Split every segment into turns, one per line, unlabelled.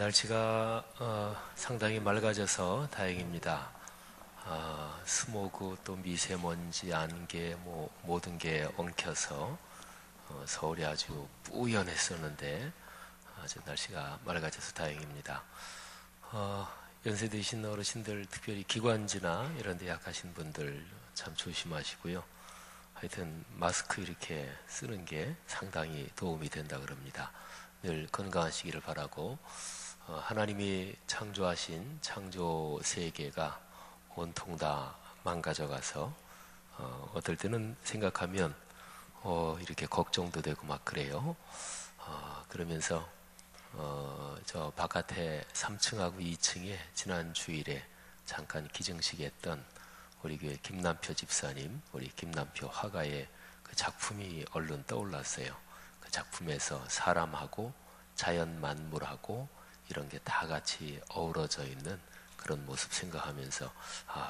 날씨가 상당히 맑아져서 다행입니다. 스모그 또 미세먼지, 안개 모든 게 엉켜서 서울이 아주 뿌연했었는데 아주 날씨가 맑아져서 다행입니다. 연세 드신 어르신들, 특별히 기관지나 이런 데 약하신 분들 참 조심하시고요. 하여튼 마스크 이렇게 쓰는 게 상당히 도움이 된다 그럽니다. 늘 건강하시기를 바라고, 하나님이 창조하신 창조 세계가 온통 다 망가져가서 어떨 때는 생각하면 이렇게 걱정도 되고 막 그래요. 그러면서 저 바깥에 3층하고 2층에 지난 주일에 잠깐 기증식 했던 우리 교회 김남표 집사님, 우리 김남표 화가의 그 작품이 얼른 떠올랐어요. 그 작품에서 사람하고 자연 만물하고 이런 게 다 같이 어우러져 있는 그런 모습 생각하면서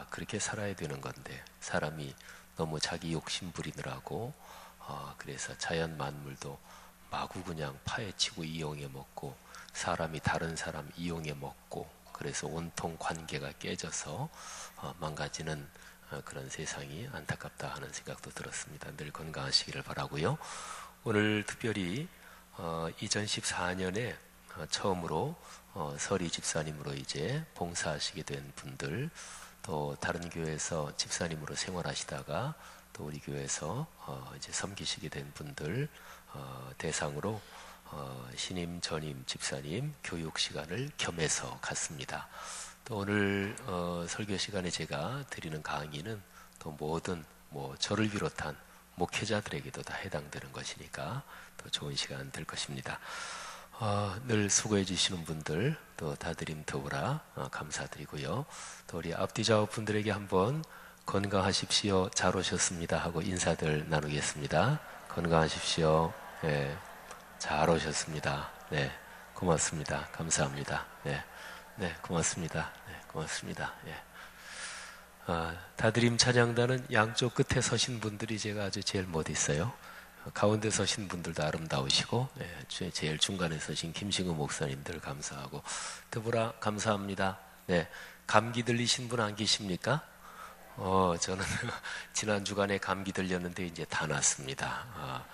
그렇게 살아야 되는 건데 사람이 너무 자기 욕심 부리느라고 그래서 자연 만물도 마구 그냥 파헤치고 이용해 먹고 사람이 다른 사람 이용해 먹고 그래서 온통 관계가 깨져서 망가지는 그런 세상이 안타깝다 하는 생각도 들었습니다. 늘 건강하시기를 바라고요. 오늘 특별히 2014년에 처음으로 서리 집사님으로 이제 봉사하시게 된 분들, 또 다른 교회에서 집사님으로 생활하시다가 또 우리 교회에서 이제 섬기시게 된 분들 대상으로 신임 전임 집사님 교육 시간을 겸해서 갖습니다. 또 오늘 설교 시간에 제가 드리는 강의는 또 모든 저를 비롯한 목회자들에게도 다 해당되는 것이니까 또 좋은 시간 될 것입니다. 늘 수고해 주시는 분들 또 다드림 더불어 감사드리고요. 또 우리 앞뒤 좌우 분들에게 한번 건강하십시오, 잘 오셨습니다 하고 인사들 나누겠습니다. 건강하십시오. 네, 잘 오셨습니다. 네, 고맙습니다. 감사합니다. 네, 네, 고맙습니다. 네, 고맙습니다. 예. 다드림 찬양단은 양쪽 끝에 서신 분들이 제가 아주 제일 못 있어요. 가운데 서신 분들도 아름다우시고, 제일 중간에 서신 김신우 목사님들 감사하고, 더불어 감사합니다. 네, 감기 들리신 분 안 계십니까? 저는 지난 주간에 감기 들렸는데 이제 다 났습니다.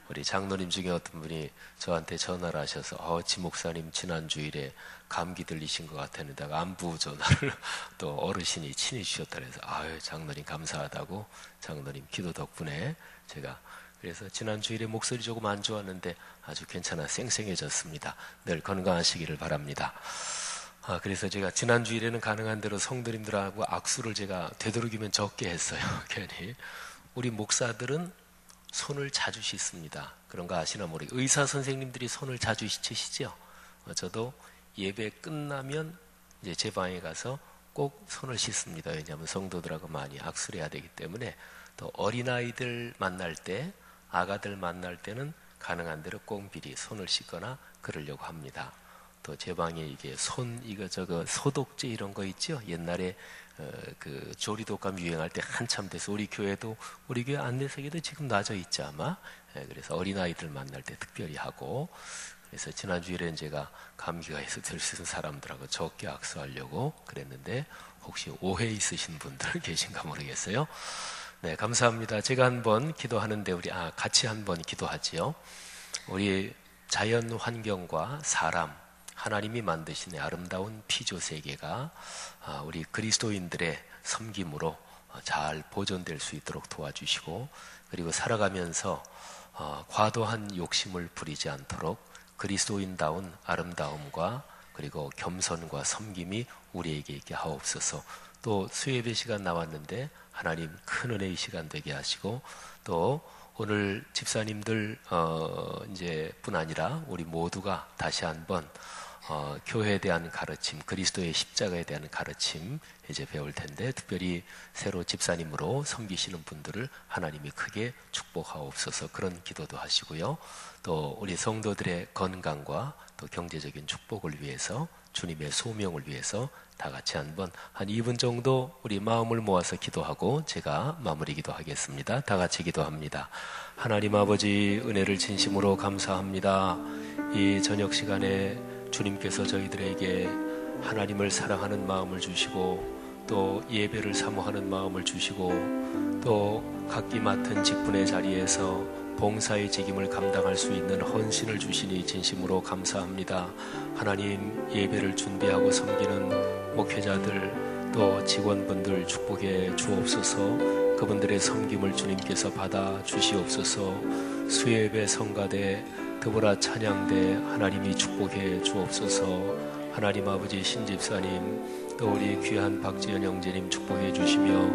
우리 장로님 중에 어떤 분이 저한테 전화를 하셔서 지 목사님 지난 주일에 감기 들리신 것 같았는데 안부 전화를 또 어르신이 친히 주셨다 그래서 장로님 감사하다고, 장로님 기도 덕분에 제가 그래서 지난 주일에 목소리 조금 안 좋았는데 아주 괜찮아 쌩쌩해졌습니다. 늘 건강하시기를 바랍니다. 그래서 제가 지난 주일에는 가능한 대로 성도님들하고 악수를 제가 되도록이면 적게 했어요. 괜히 우리 목사들은 손을 자주 씻습니다. 그런 거 아시나 모르겠 의사 선생님들이 손을 자주 씻으시죠? 저도 예배 끝나면 이제 제 방에 가서 꼭 손을 씻습니다. 왜냐하면 성도들하고 많이 악수를 해야 되기 때문에. 또 어린아이들 만날 때, 아가들 만날 때는 가능한 대로 꼭 미리 손을 씻거나 그러려고 합니다. 또 제 방에 이게 소독제 이런 거 있죠? 옛날에 그 조리독감 유행할 때 한참 돼서 우리 교회도, 우리 교회 안내석에도 지금 놔져 있지 아마. 그래서 어린아이들 만날 때 특별히 하고, 그래서 지난 주일엔 제가 감기가 있어 들 수 있는 사람들하고 적게 악수하려고 그랬는데 혹시 오해 있으신 분들 계신가 모르겠어요. 네, 감사합니다. 제가 한번 기도하는데 우리 같이 한번 기도하지요. 우리 자연 환경과 사람, 하나님이 만드신 아름다운 피조 세계가 우리 그리스도인들의 섬김으로 잘 보존될 수 있도록 도와주시고, 그리고 살아가면서 과도한 욕심을 부리지 않도록 그리스도인다운 아름다움과 그리고 겸손과 섬김이 우리에게 있게 하옵소서. 또 수예배 시간 나왔는데 하나님 큰 은혜의 시간 되게 하시고, 또 오늘 집사님들 이제 뿐 아니라 우리 모두가 다시 한번 교회에 대한 가르침, 그리스도의 십자가에 대한 가르침 이제 배울 텐데, 특별히 새로 집사님으로 섬기시는 분들을 하나님이 크게 축복하옵소서. 그런 기도도 하시고요. 또 우리 성도들의 건강과 또 경제적인 축복을 위해서, 주님의 소명을 위해서 다 같이 한번 한 2분 정도 우리 마음을 모아서 기도하고 제가 마무리 기도하겠습니다. 다 같이 기도합니다. 하나님 아버지, 은혜를 진심으로 감사합니다. 이 저녁 시간에 주님께서 저희들에게 하나님을 사랑하는 마음을 주시고 또 예배를 사모하는 마음을 주시고 또 각기 맡은 직분의 자리에서 봉사의 책임을 감당할 수 있는 헌신을 주시니 진심으로 감사합니다. 하나님, 예배를 준비하고 섬기는 목회자들 또 직원분들 축복해 주옵소서. 그분들의 섬김을 주님께서 받아 주시옵소서. 수예배, 성가대, 더불어 찬양대 하나님이 축복해 주옵소서. 하나님 아버지, 신집사님 또 우리 귀한 박지연 형제님 축복해 주시며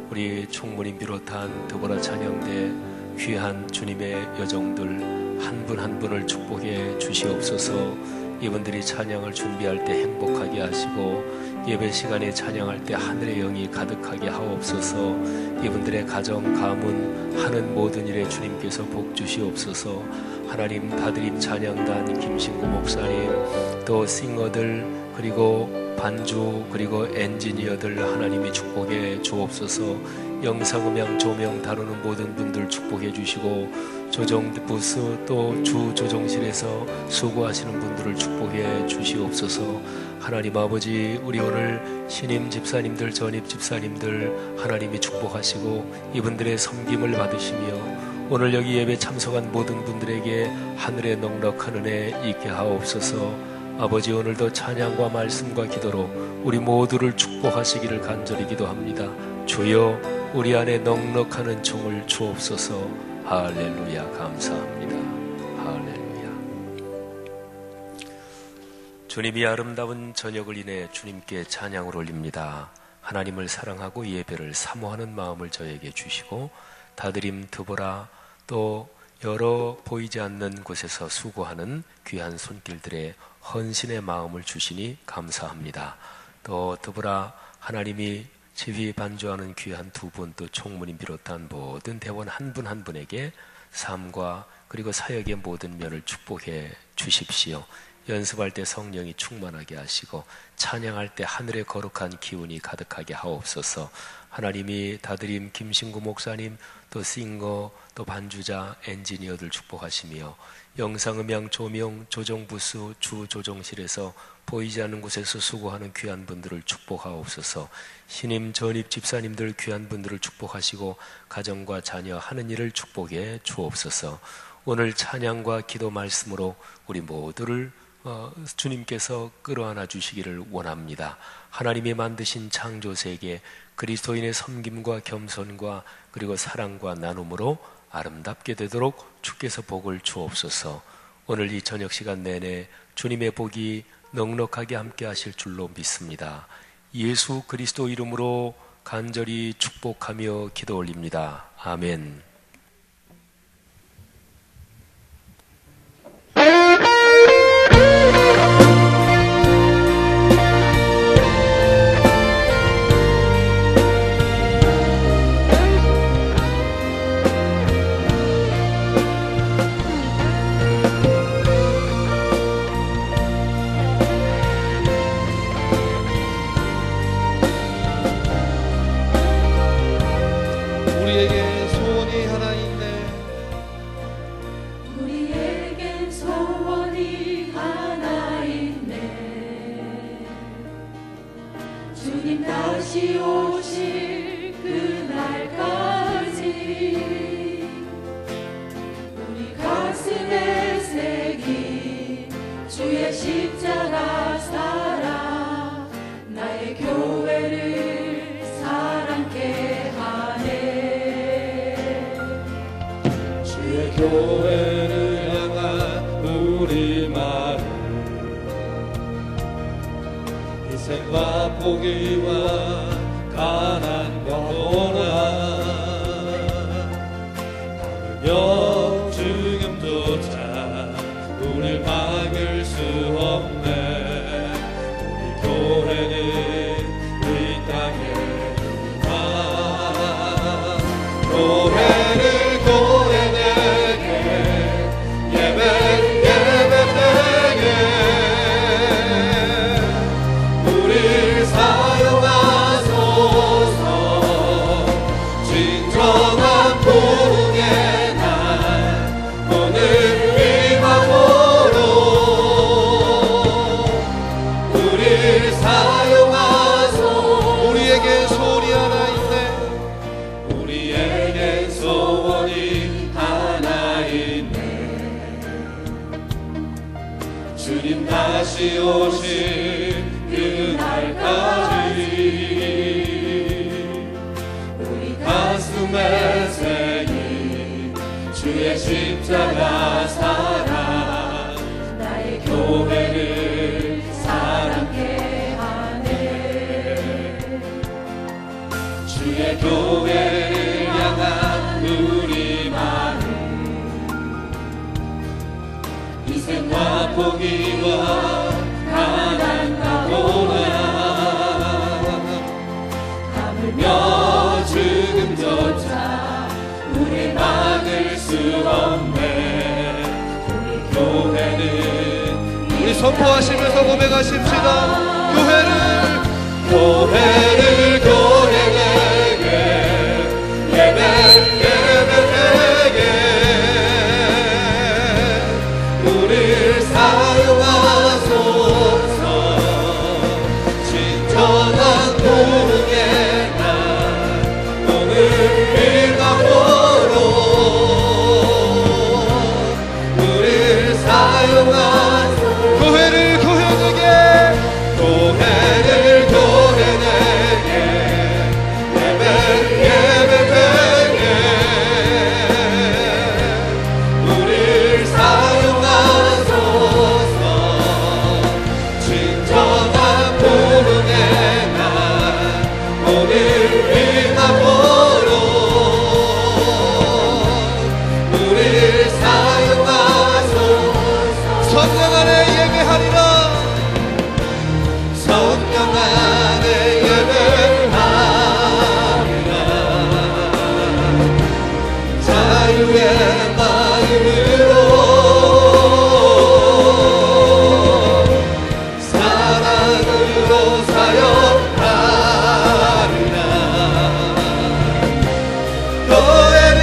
우리 총무님 비롯한 더불어 찬양대 귀한 주님의 여종들 한 분 한 분을 축복해 주시옵소서. 이분들이 찬양을 준비할 때 행복하게 하시고 예배 시간에 찬양할 때 하늘의 영이 가득하게 하옵소서. 이분들의 가정, 가문 하는 모든 일에 주님께서 복 주시옵소서. 하나님, 다드림 찬양단 김신구 목사님 또 싱어들 그리고 반주 그리고 엔지니어들 하나님이 축복해 주옵소서. 영상음향 조명 다루는 모든 분들 축복해 주시고 조정부스 또 주 조정실에서 수고하시는 분들을 축복해 주시옵소서. 하나님 아버지, 우리 오늘 신임 집사님들 전입 집사님들 하나님이 축복하시고 이분들의 섬김을 받으시며 오늘 여기 예배 참석한 모든 분들에게 하늘의 넉넉한 은혜 있게 하옵소서. 아버지, 오늘도 찬양과 말씀과 기도로 우리 모두를 축복하시기를 간절히 기도합니다. 주여, 우리 안에 넉넉한 은총을 주옵소서. 할렐루야. 감사합니다. 할렐루야. 주님이 아름다운 저녁을 인해 주님께 찬양을 올립니다. 하나님을 사랑하고 예배를 사모하는 마음을 저에게 주시고 다드림 드보라 또 여러 보이지 않는 곳에서 수고하는 귀한 손길들의 헌신의 마음을 주시니 감사합니다. 또 드보라 하나님이 지휘 반주하는 귀한 두 분 또 총무님 비롯한 모든 대원 한 분 한 분에게 삶과 그리고 사역의 모든 면을 축복해 주십시오. 연습할 때 성령이 충만하게 하시고 찬양할 때 하늘의 거룩한 기운이 가득하게 하옵소서. 하나님이 다드림 김신구 목사님 또 싱거 또 반주자 엔지니어들 축복하시며 영상음향 조명 조정부수 주 조정실에서 보이지 않는 곳에서 수고하는 귀한 분들을 축복하옵소서. 신임 전입 집사님들 귀한 분들을 축복하시고 가정과 자녀 하는 일을 축복해 주옵소서. 오늘 찬양과 기도 말씀으로 우리 모두를 주님께서 끌어안아 주시기를 원합니다. 하나님이 만드신 창조세계 그리스도인의 섬김과 겸손과 그리고 사랑과 나눔으로 아름답게 되도록 주께서 복을 주옵소서. 오늘 이 저녁 시간 내내 주님의 복이 넉넉하게 함께 하실 줄로 믿습니다. 예수 그리스도 이름으로 간절히 축복하며 기도 올립니다. 아멘.
교회를 향한 우리 말은 희생과 포기와 가난과 고난 하물며 죽음조차 우릴 막을 수 없네. 우리 교회는 이 땅에 있다. 교회는
진정한 복의 날
십자가 사랑 나의 교회를 사랑케 하네. 주의 교회를 향한 우리 마음 희생과 포기와 가난과 고난 하물며 죽음조차 우리 막을 수 없네. 우리 교회는
우리 선포하시면서 고백하십시다. 교회를 교회에게 예배되게 우리를 사용하소서. 진정한 부흥의 날 오늘 일과보로 우리를 사용하소서. 교회를 교회에게 예배되게 우리를 사용하소서. 진정한 부흥의 날 오늘 일과보로 우리를 사용하소서. 성령 안에 예배하리라. 성령 안에 예배하리라. 자유의 마음으로 사랑으로 사역하리라. 교회는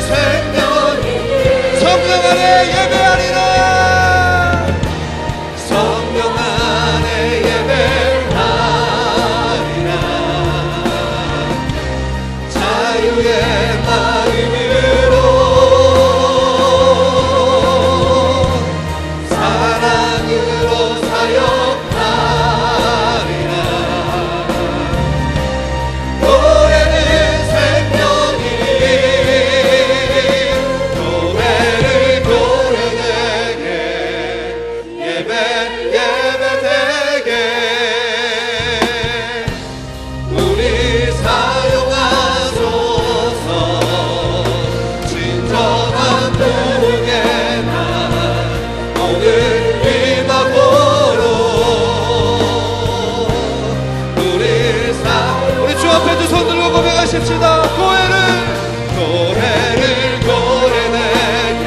생명이 성령 안에 예배하리라. 성령 안에 예배하리라. 자유의 마음으로 사랑으로 사역하리라. 교회는 생명이 교회에게 예배되게 우리 사용하소서. 진정한 부흥의 날 오늘 일과보로 우리 주 앞에 두 손 들고 고백하십시다. 교회를 교회에게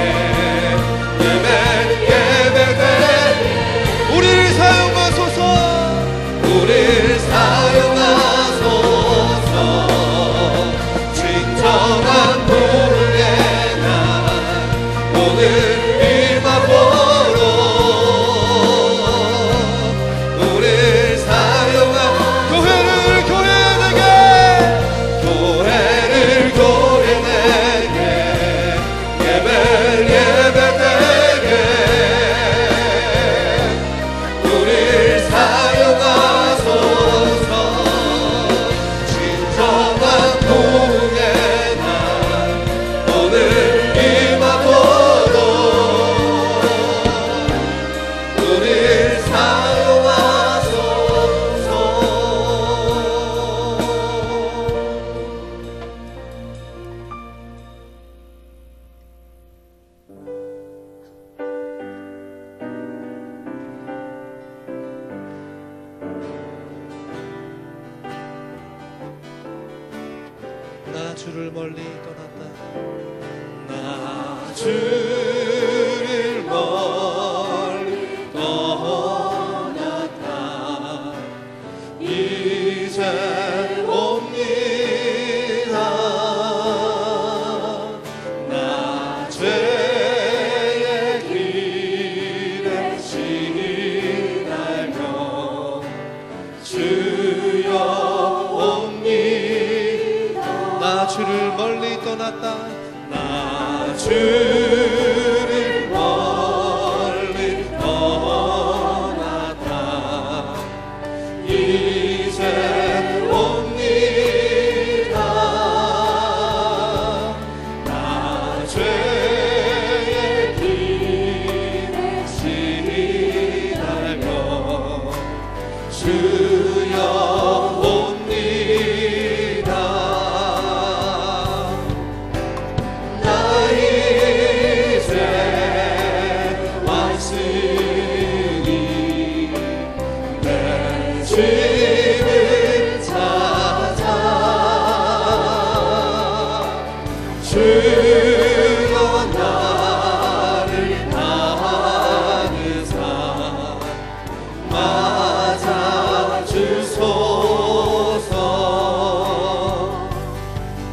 예배되게 우리를 사용하소서. 우리를 사용하소서. 진정한 부흥의 날 오늘 일과보로 우리를 사용하. 교회를 교회에게 예배되게 우리를 사용하소서. 진정한 부흥의 날 오늘 일과보로 우리를 사용하소서. 나 주를 멀리 떠났다. 나 주를 멀리 떠났다. 이제 옵니다. 나 죄의 길에 시달며 주여 옵니다. 나 주를 멀리 떠났다. 나 주를 멀리 떠났다. 이제 옵니다. 나 죄의
주여 옵니다. 나 이제 왔으니 내 집을 찾아 주여 나를 받으사 맞아 주소서.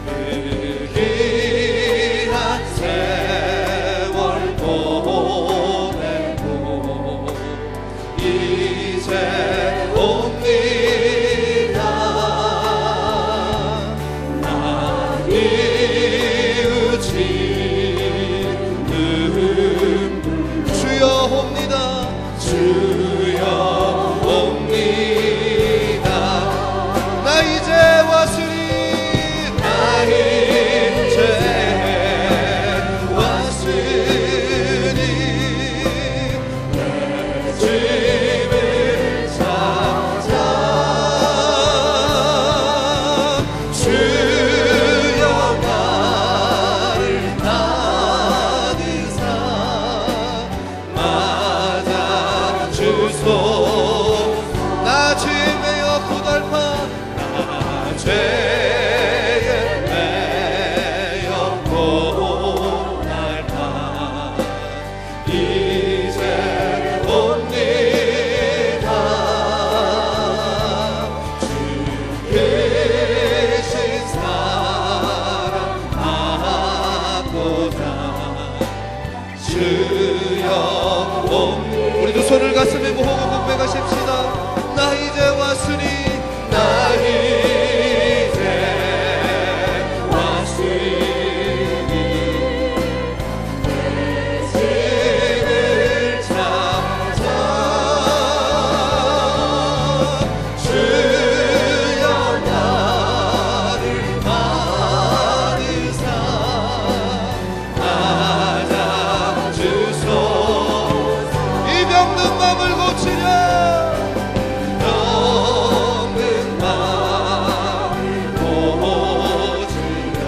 그 길한 세월 보내고 이제 옵니다. 나 뉘우친
주여 옵니다.
주여 옵니다.
나 이제 왔으니
나 이제 왔으니 내 집을 찾아 주여 나를 받으사 맞아 주소.
나 죄에 매여 고달파
나 죄에 매여 고달파 이제 옵니다. 주 계신 사랑하고자 주여 옵니다.
우리도 손을 가슴에 모으고 고백하십시다. 나 이제 왔으니
나 이제 왔으니 내 집을 찾아 주여 나를 받으사 맞아 주소.
이 병든 마음을 고치려
병든 마음을 고치려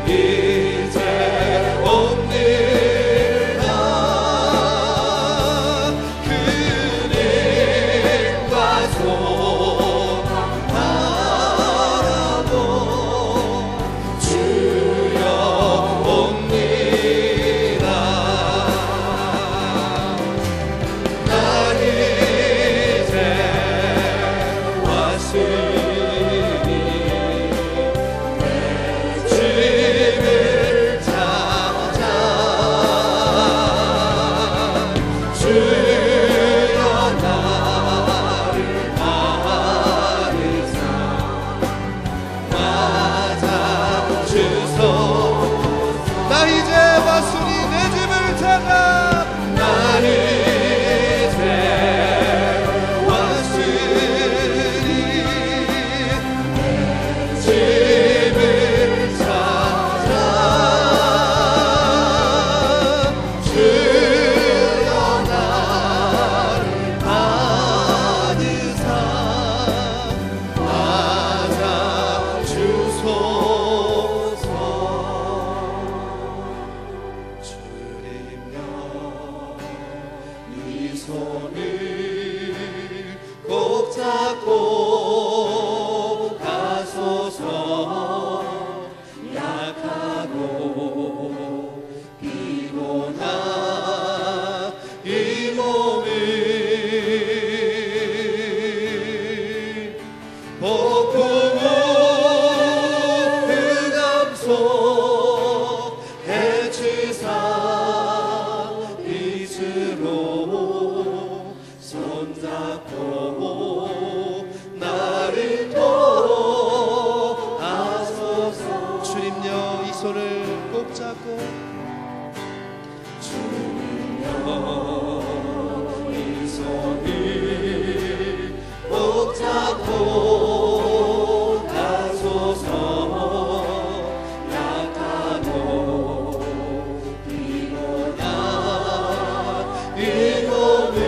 이제 옵니다. 그림과 소망 바라보 주여 옵니다. 나 이제 왔으니 내 집을 찾아 주여 나를 받으사 맞아 주소.
나 이제 왔으니 내 집을 찾아
나 이제 왔으니 내 집을 찾아 주여 나를 받으사 맞아 주소서. 주님여 네 손을 꼭 잡고 가소서. 약하고 피곤한 이 몸을 폭풍우 흑암속 해치사 빛으로 손잡고 나를 도와소서.
주님여 이 손을 꼭 잡고
주님여 이 손을 꼭 잡고 가소서. 약하고 피곤한 이 몸을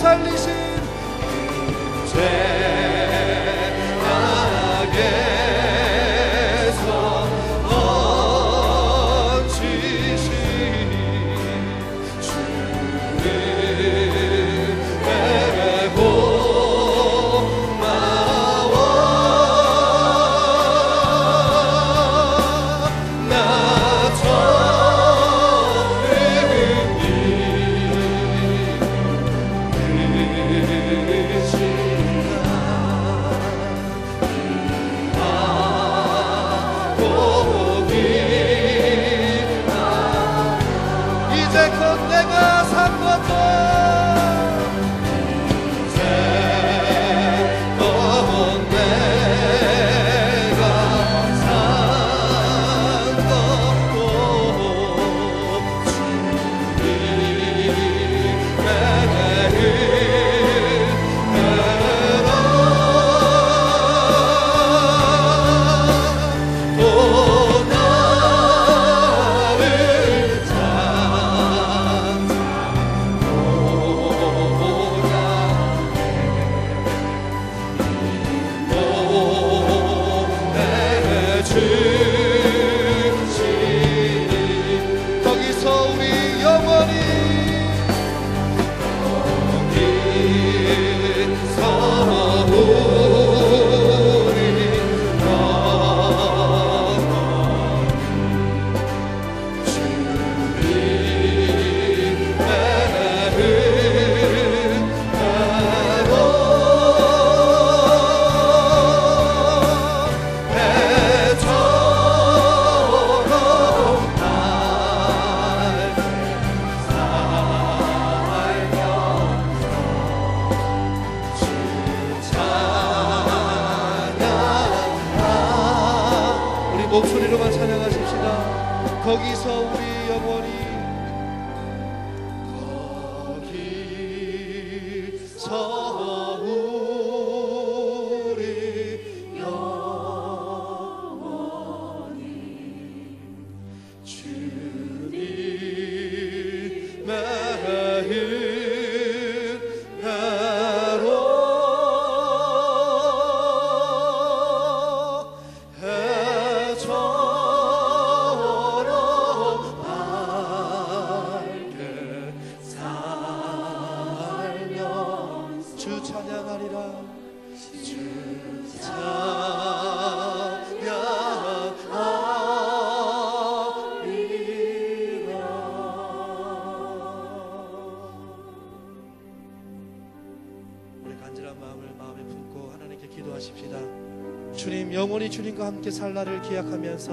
살리신 죄악에서 건지신 주를 베고 나와 나 이제껏 내가 산 것도 이제껏 내가 산 것도 주님의 은혜로 또 나를 거기서 우리 영원히 목소리로만 찬양하십시다. 거기서 우리 영원히 거기서 우리 영원히 주님의 주 찬양하리라 주 찬양하리라. 우리 간절한 마음을 마음에 품고 하나님께 기도하십시다. 주님, 영원히 주님과 함께 살 날을 기약하면서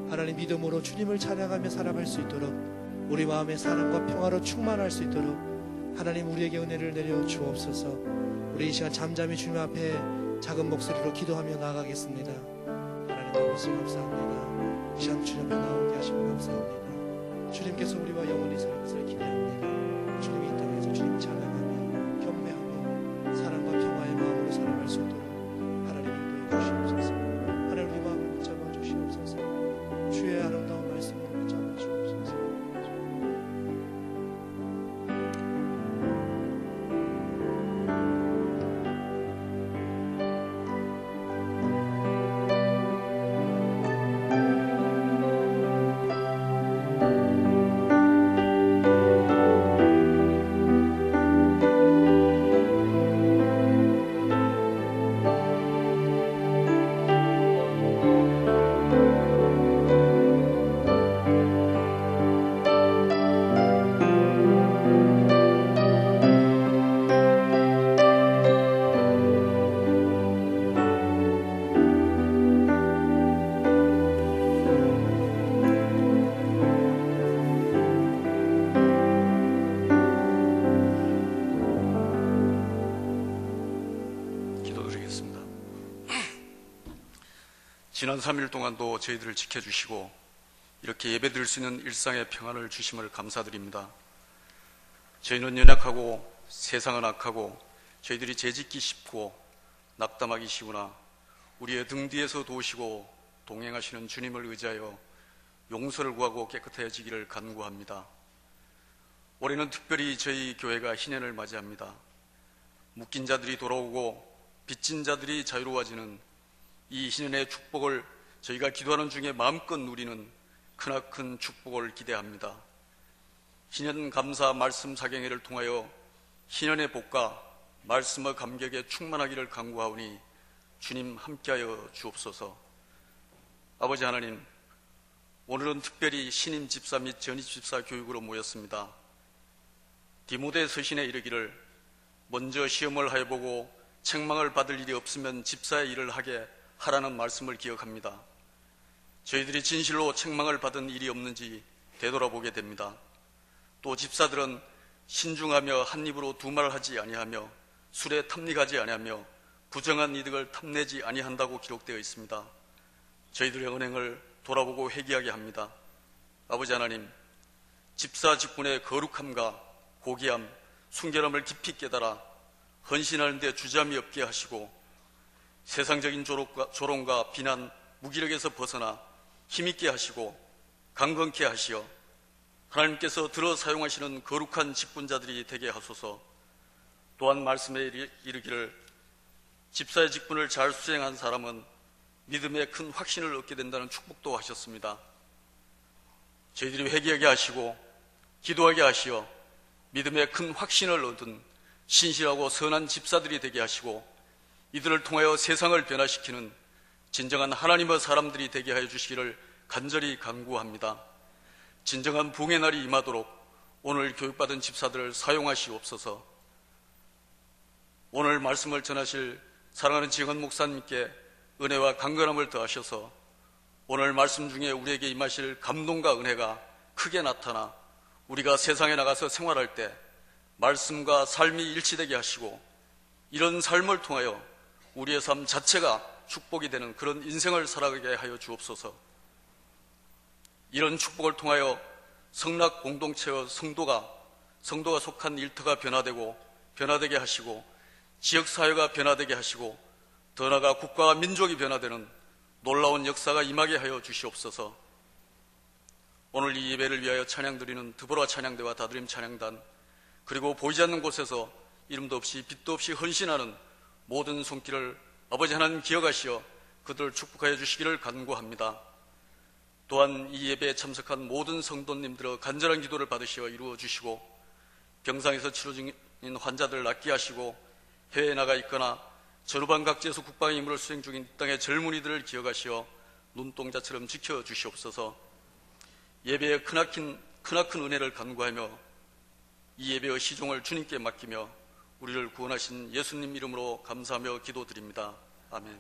하나님 믿음으로 주님을 찬양하며 살아갈 수 있도록 우리 마음의 사랑과 평화로 충만할 수 있도록 하나님 우리에게 은혜를 내려 주옵소서. 우리 이 시간 잠잠히 주님 앞에 작은 목소리로 기도하며 나아가겠습니다. 하나님 아버지 감사합니다. 이 시간 주님 앞에 나오게 하시고 감사합니다. 주님께서 우리와 영원히 살 것을 기대합니다. 주님이 이 땅에서 주님 찬양하며 경배하며
지난 3일 동안도 저희들을 지켜주시고 이렇게 예배드릴 수 있는 일상의 평안을 주심을 감사드립니다. 저희는 연약하고 세상은 악하고 저희들이 죄짓기 쉽고 낙담하기 쉬우나 우리의 등 뒤에서 도우시고 동행하시는 주님을 의지하여 용서를 구하고 깨끗해지기를 간구합니다. 올해는 특별히 저희 교회가 희년을 맞이합니다. 묶인 자들이 돌아오고 빚진 자들이 자유로워지는 이 희년의 축복을 저희가 기도하는 중에 마음껏 누리는 크나큰 축복을 기대합니다. 희년 감사 말씀 사경회를 통하여 희년의 복과 말씀의 감격에 충만하기를 간구하오니 주님 함께하여 주옵소서. 아버지 하나님, 오늘은 특별히 신임 집사 및 전임 집사 교육으로 모였습니다. 디모데 서신에 이르기를 먼저 시험을 해보고 책망을 받을 일이 없으면 집사의 일을 하게 하라는 말씀을 기억합니다. 저희들이 진실로 책망을 받은 일이 없는지 되돌아보게 됩니다. 또 집사들은 신중하며 한 입으로 두 말을 하지 아니하며 술에 탐닉하지 아니하며 부정한 이득을 탐내지 아니한다고 기록되어 있습니다. 저희들의 언행을 돌아보고 회개하게 합니다. 아버지 하나님, 집사 직분의 거룩함과 고귀함, 순결함을 깊이 깨달아 헌신하는 데 주저함이 없게 하시고 세상적인 조롱과 비난, 무기력에서 벗어나 힘있게 하시고 강건케 하시어 하나님께서 들어 사용하시는 거룩한 직분자들이 되게 하소서. 또한 말씀에 이르기를 집사의 직분을 잘 수행한 사람은 믿음의 큰 확신을 얻게 된다는 축복도 하셨습니다. 저희들이 회개하게 하시고 기도하게 하시어 믿음의 큰 확신을 얻은 신실하고 선한 집사들이 되게 하시고 이들을 통하여 세상을 변화시키는 진정한 하나님의 사람들이 되게 하여 주시기를 간절히 간구합니다. 진정한 부흥의 날이 임하도록 오늘 교육받은 집사들을 사용하시옵소서. 오늘 말씀을 전하실 사랑하는 지영은 목사님께 은혜와 강건함을 더하셔서 오늘 말씀 중에 우리에게 임하실 감동과 은혜가 크게 나타나 우리가 세상에 나가서 생활할 때 말씀과 삶이 일치되게 하시고 이런 삶을 통하여 우리의 삶 자체가 축복이 되는 그런 인생을 살아가게 하여 주옵소서. 이런 축복을 통하여 성락 공동체와 성도가 속한 일터가 변화되게 하시고 지역사회가 변화되게 하시고 더 나아가 국가와 민족이 변화되는 놀라운 역사가 임하게 하여 주시옵소서. 오늘 이 예배를 위하여 찬양드리는 드보라 찬양대와 다드림 찬양단 그리고 보이지 않는 곳에서 이름도 없이 빛도 없이 헌신하는 모든 손길을 아버지 하나님 기억하시어 그들을 축복하여 주시기를 간구합니다. 또한 이 예배에 참석한 모든 성도님들의 간절한 기도를 받으시어 이루어 주시고 병상에서 치료 중인 환자들을 낫게 하시고 해외에 나가 있거나 전후방 각지에서 국방의 임무를 수행 중인 이 땅의 젊은이들을 기억하시어 눈동자처럼 지켜주시옵소서. 예배의 크나큰 은혜를 간구하며 이 예배의 시종을 주님께 맡기며 우리를 구원하신 예수님 이름으로 감사하며 기도드립니다. 아멘.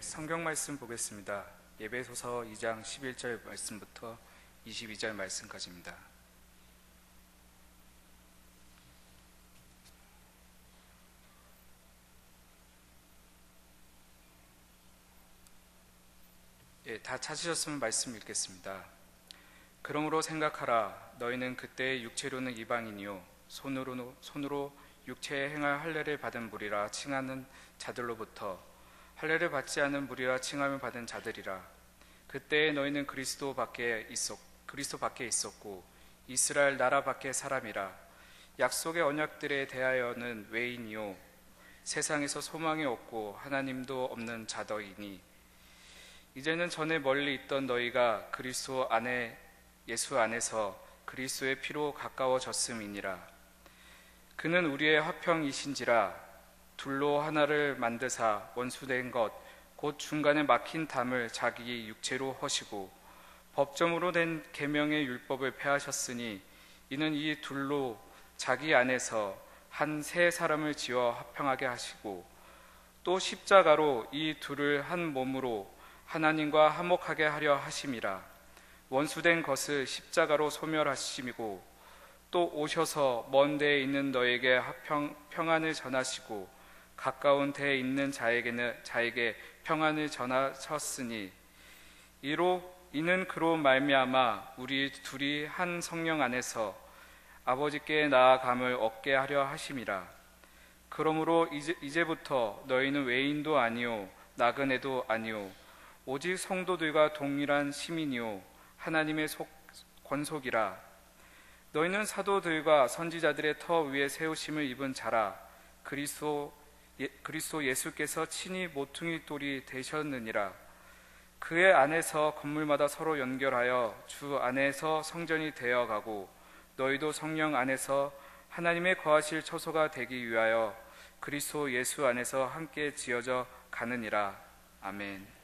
성경 말씀 보겠습니다. 예배소서 2장 11절 말씀부터 22절 말씀까지입니다. 다 찾으셨으면 말씀 읽겠습니다. 그러므로 생각하라. 너희는 그때의 육체로는 이방인이요 손으로 육체에 행할 할례를 받은 무리라 칭하는 자들로부터 할례를 받지 않은 무리라 칭함을 받은 자들이라. 그때에 너희는 그리스도 밖에 있었고 이스라엘 나라 밖의 사람이라. 약속의 언약들에 대하여는 외인이요 세상에서 소망이 없고 하나님도 없는 자더이니 이제는 전에 멀리 있던 너희가 그리스도 안에 예수 안에서 그리스도의 피로 가까워졌음이니라. 그는 우리의 화평이신지라. 둘로 하나를 만드사 원수된 것 곧 중간에 막힌 담을 자기 육체로 허시고 법정으로 된 계명의 율법을 폐하셨으니 이는 이 둘로 자기 안에서 한 새 사람을 지어 화평하게 하시고 또 십자가로 이 둘을 한 몸으로 하나님과 화목하게 하려 하심이라. 원수된 것을 십자가로 소멸하심이고 또 오셔서 먼 데에 있는 너에게 평안을 전하시고 가까운 데에 있는 자에게 평안을 전하셨으니 이는 그로 말미암아 우리 둘이 한 성령 안에서 아버지께 나아감을 얻게 하려 하심이라. 그러므로 이제부터 너희는 외인도 아니요 나그네도 아니요 오직 성도들과 동일한 시민이요 하나님의 권속이라. 너희는 사도들과 선지자들의 터 위에 세우심을 입은 자라. 그리스도 예수께서 친히 모퉁이 돌이 되셨느니라. 그의 안에서 건물마다 서로 연결하여 주 안에서 성전이 되어가고 너희도 성령 안에서 하나님의 거하실 처소가 되기 위하여 그리스도 예수 안에서 함께 지어져 가느니라. 아멘.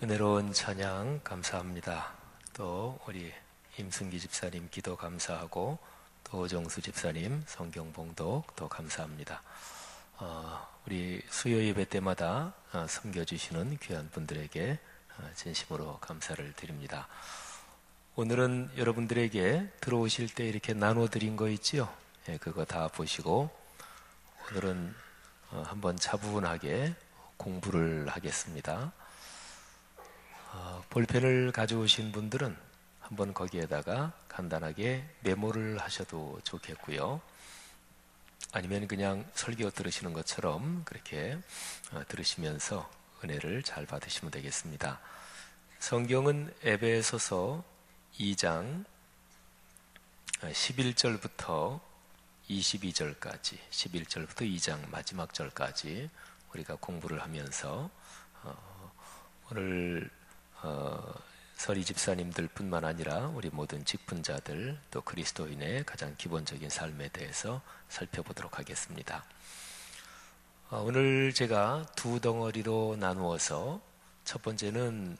은혜로운 찬양 감사합니다. 또 우리 임승기 집사님 기도 감사하고 또 오정수 집사님 성경 봉독 또 감사합니다. 우리 수요 예배 때마다 섬겨주시는 귀한 분들에게 진심으로 감사를 드립니다. 오늘은 여러분들에게 들어오실 때 이렇게 나눠드린 거 있지요? 예, 그거 다 보시고 오늘은 한번 차분하게 공부를 하겠습니다. 볼펜을 가져오신 분들은 한번 거기에다가 간단하게 메모를 하셔도 좋겠고요. 아니면 그냥 설교 들으시는 것처럼 그렇게 들으시면서 은혜를 잘 받으시면 되겠습니다. 성경은 에베소서 2장 11절부터 22절까지 11절부터 2장 마지막 절까지 우리가 공부를 하면서 오늘 서리 집사님들 뿐만 아니라 우리 모든 직분자들 또 그리스도인의 가장 기본적인 삶에 대해서 살펴보도록 하겠습니다. 오늘 제가 두 덩어리로 나누어서 첫 번째는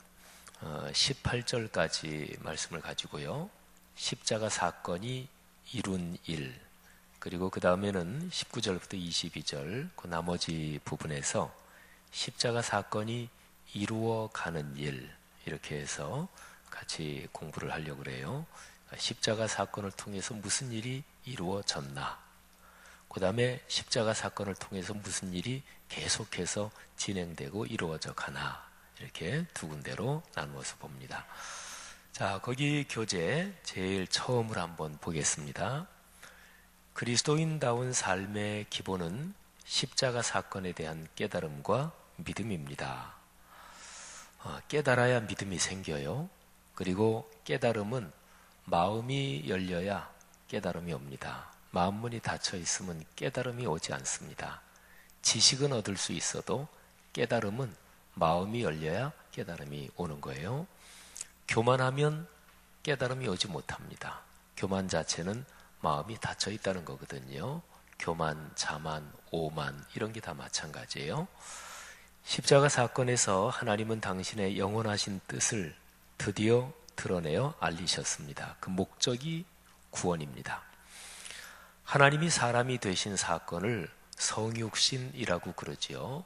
18절까지 말씀을 가지고요. 십자가 사건이 이룬 일, 그리고 그 다음에는 19절부터 22절 그 나머지 부분에서 십자가 사건이 이루어가는 일, 이렇게 해서 같이 공부를 하려고 그래요. 십자가 사건을 통해서 무슨 일이 이루어졌나, 그 다음에 십자가 사건을 통해서 무슨 일이 계속해서 진행되고 이루어져 가나, 이렇게 두 군데로 나누어서 봅니다. 자, 거기 교재 제일 처음으로 한번 보겠습니다. 그리스도인다운 삶의 기본은 십자가 사건에 대한 깨달음과 믿음입니다. 깨달아야 믿음이 생겨요. 그리고 깨달음은 마음이 열려야 깨달음이 옵니다. 마음문이 닫혀 있으면 깨달음이 오지 않습니다. 지식은 얻을 수 있어도 깨달음은 마음이 열려야 깨달음이 오는 거예요. 교만하면 깨달음이 오지 못합니다. 교만 자체는 마음이 닫혀 있다는 거거든요. 교만, 자만, 오만 이런 게 다 마찬가지예요. 십자가 사건에서 하나님은 당신의 영원하신 뜻을 드디어 드러내어 알리셨습니다. 그 목적이 구원입니다. 하나님이 사람이 되신 사건을 성육신이라고 그러지요.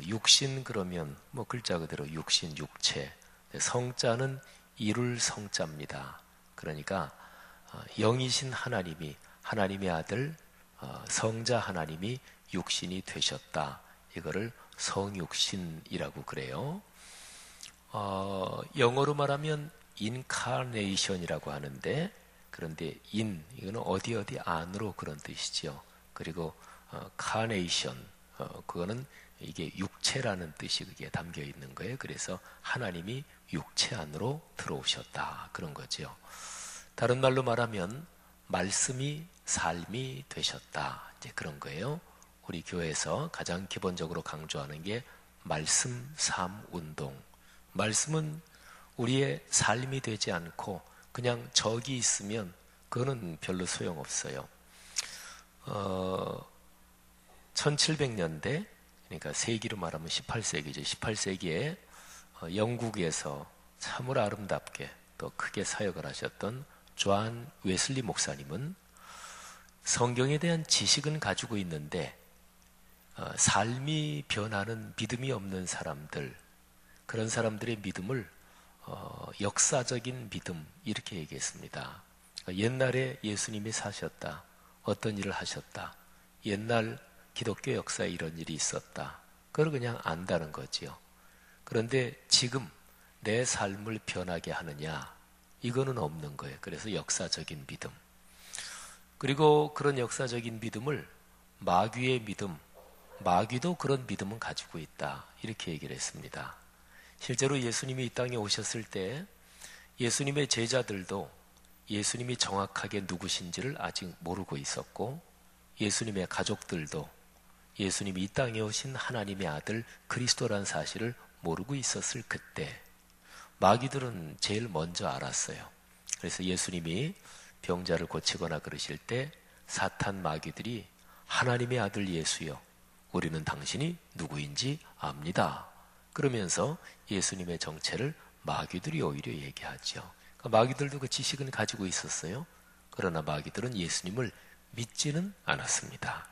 육신 그러면 뭐 글자 그대로 육신, 육체. 성자는 이룰 성자입니다. 그러니까 영이신 하나님이, 하나님의 아들 성자 하나님이 육신이 되셨다. 이거를 성육신이라고 그래요. 영어로 말하면 incarnation이라고 하는데, 그런데 이거는 어디 안으로 그런 뜻이죠. 그리고 carnation, 그거는 이게 육체라는 뜻이 그게 담겨 있는 거예요. 그래서 하나님이 육체 안으로 들어오셨다, 그런 거죠. 다른 말로 말하면 말씀이 삶이 되셨다, 이제 그런 거예요. 우리 교회에서 가장 기본적으로 강조하는 게 말씀 삶 운동. 말씀은 우리의 삶이 되지 않고 그냥 적이 있으면 그거는 별로 소용없어요. 1700년대, 그러니까 세기로 말하면 18세기죠. 18세기에 영국에서 참으로 아름답게 또 크게 사역을 하셨던 존 웨슬리 목사님은 성경에 대한 지식은 가지고 있는데 삶이 변하는 믿음이 없는 사람들, 그런 사람들의 믿음을 역사적인 믿음, 이렇게 얘기했습니다. 옛날에 예수님이 사셨다, 어떤 일을 하셨다, 옛날 기독교 역사에 이런 일이 있었다, 그걸 그냥 안다는 거지요. 그런데 지금 내 삶을 변하게 하느냐, 이거는 없는 거예요. 그래서 역사적인 믿음. 그리고 그런 역사적인 믿음을 마귀의 믿음, 마귀도 그런 믿음은 가지고 있다, 이렇게 얘기를 했습니다. 실제로 예수님이 이 땅에 오셨을 때 예수님의 제자들도 예수님이 정확하게 누구신지를 아직 모르고 있었고, 예수님의 가족들도 예수님이 이 땅에 오신 하나님의 아들 그리스도라는 사실을 모르고 있었을 그때 마귀들은 제일 먼저 알았어요. 그래서 예수님이 병자를 고치거나 그러실 때 사탄 마귀들이 하나님의 아들 예수여, 우리는 당신이 누구인지 압니다, 그러면서 예수님의 정체를 마귀들이 오히려 얘기하죠. 그러니까 마귀들도 그 지식은 가지고 있었어요. 그러나 마귀들은 예수님을 믿지는 않았습니다.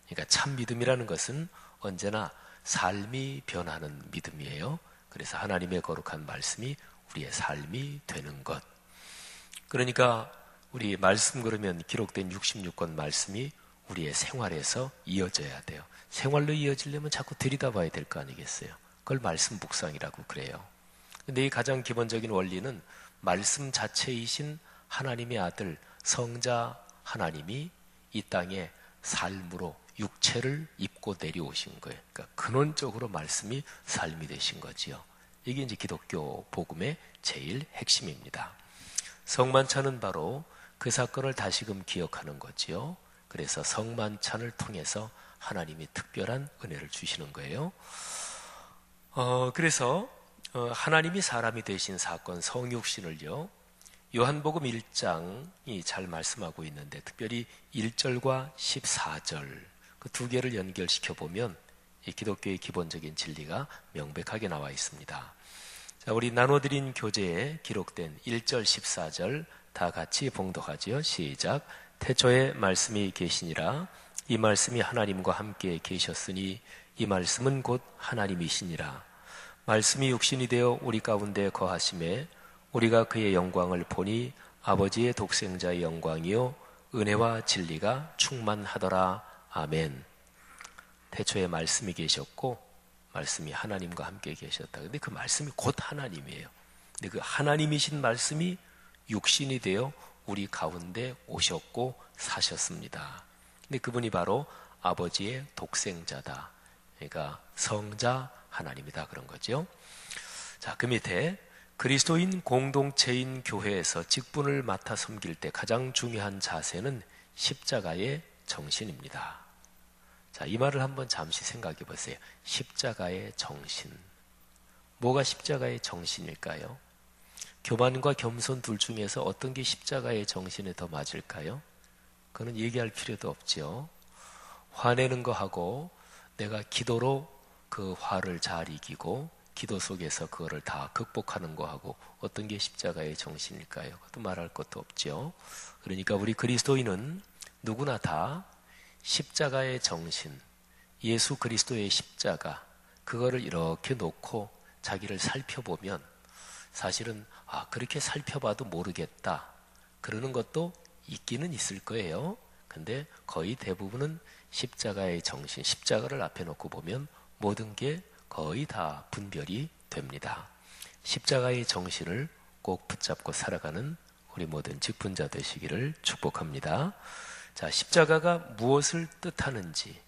그러니까 참 믿음이라는 것은 언제나 삶이 변하는 믿음이에요. 그래서 하나님의 거룩한 말씀이 우리의 삶이 되는 것. 그러니까 우리 말씀 그러면 기록된 66권 말씀이 우리의 생활에서 이어져야 돼요. 생활로 이어지려면 자꾸 들여다봐야 될 거 아니겠어요? 그걸 말씀 묵상이라고 그래요. 근데 이 가장 기본적인 원리는 말씀 자체이신 하나님의 아들 성자 하나님이 이 땅에 삶으로 육체를 입고 내려오신 거예요. 그러니까 근원적으로 말씀이 삶이 되신 거지요. 이게 이제 기독교 복음의 제일 핵심입니다. 성만찬은 바로 그 사건을 다시금 기억하는 거지요. 그래서 성만찬을 통해서 하나님이 특별한 은혜를 주시는 거예요. 그래서 하나님이 사람이 되신 사건 성육신을요, 요한복음 1장이 잘 말씀하고 있는데 특별히 1절과 14절 그 두 개를 연결시켜 보면 이 기독교의 기본적인 진리가 명백하게 나와 있습니다. 자, 우리 나눠드린 교재에 기록된 1절 14절 다 같이 봉독하지요. 시작. 태초에 말씀이 계시니라. 이 말씀이 하나님과 함께 계셨으니 이 말씀은 곧 하나님이시니라. 말씀이 육신이 되어 우리 가운데 거하심에 우리가 그의 영광을 보니 아버지의 독생자의 영광이요 은혜와 진리가 충만하더라. 아멘. 태초에 말씀이 계셨고 말씀이 하나님과 함께 계셨다. 근데 그 말씀이 곧 하나님이에요. 근데 그 하나님이신 말씀이 육신이 되어 우리 가운데 오셨고 사셨습니다. 근데 그분이 바로 아버지의 독생자다. 그러니까 성자 하나님이다 그런 거죠. 자, 그 밑에 그리스도인 공동체인 교회에서 직분을 맡아 섬길 때 가장 중요한 자세는 십자가의 정신입니다. 자, 이 말을 한번 잠시 생각해 보세요. 십자가의 정신. 뭐가 십자가의 정신일까요? 교만과 겸손 둘 중에서 어떤 게 십자가의 정신에 더 맞을까요? 그건 얘기할 필요도 없죠. 화내는 거 하고 내가 기도로 그 화를 잘 이기고 기도 속에서 그거를 다 극복하는 거 하고 어떤 게 십자가의 정신일까요? 그것도 말할 것도 없죠. 그러니까 우리 그리스도인은 누구나 다 십자가의 정신, 예수 그리스도의 십자가, 그거를 이렇게 놓고 자기를 살펴보면 사실은 그렇게 살펴봐도 모르겠다 그러는 것도 있기는 있을 거예요. 근데 거의 대부분은 십자가의 정신, 십자가를 앞에 놓고 보면 모든 게 거의 다 분별이 됩니다. 십자가의 정신을 꼭 붙잡고 살아가는 우리 모든 직분자 되시기를 축복합니다. 자, 십자가가 무엇을 뜻하는지,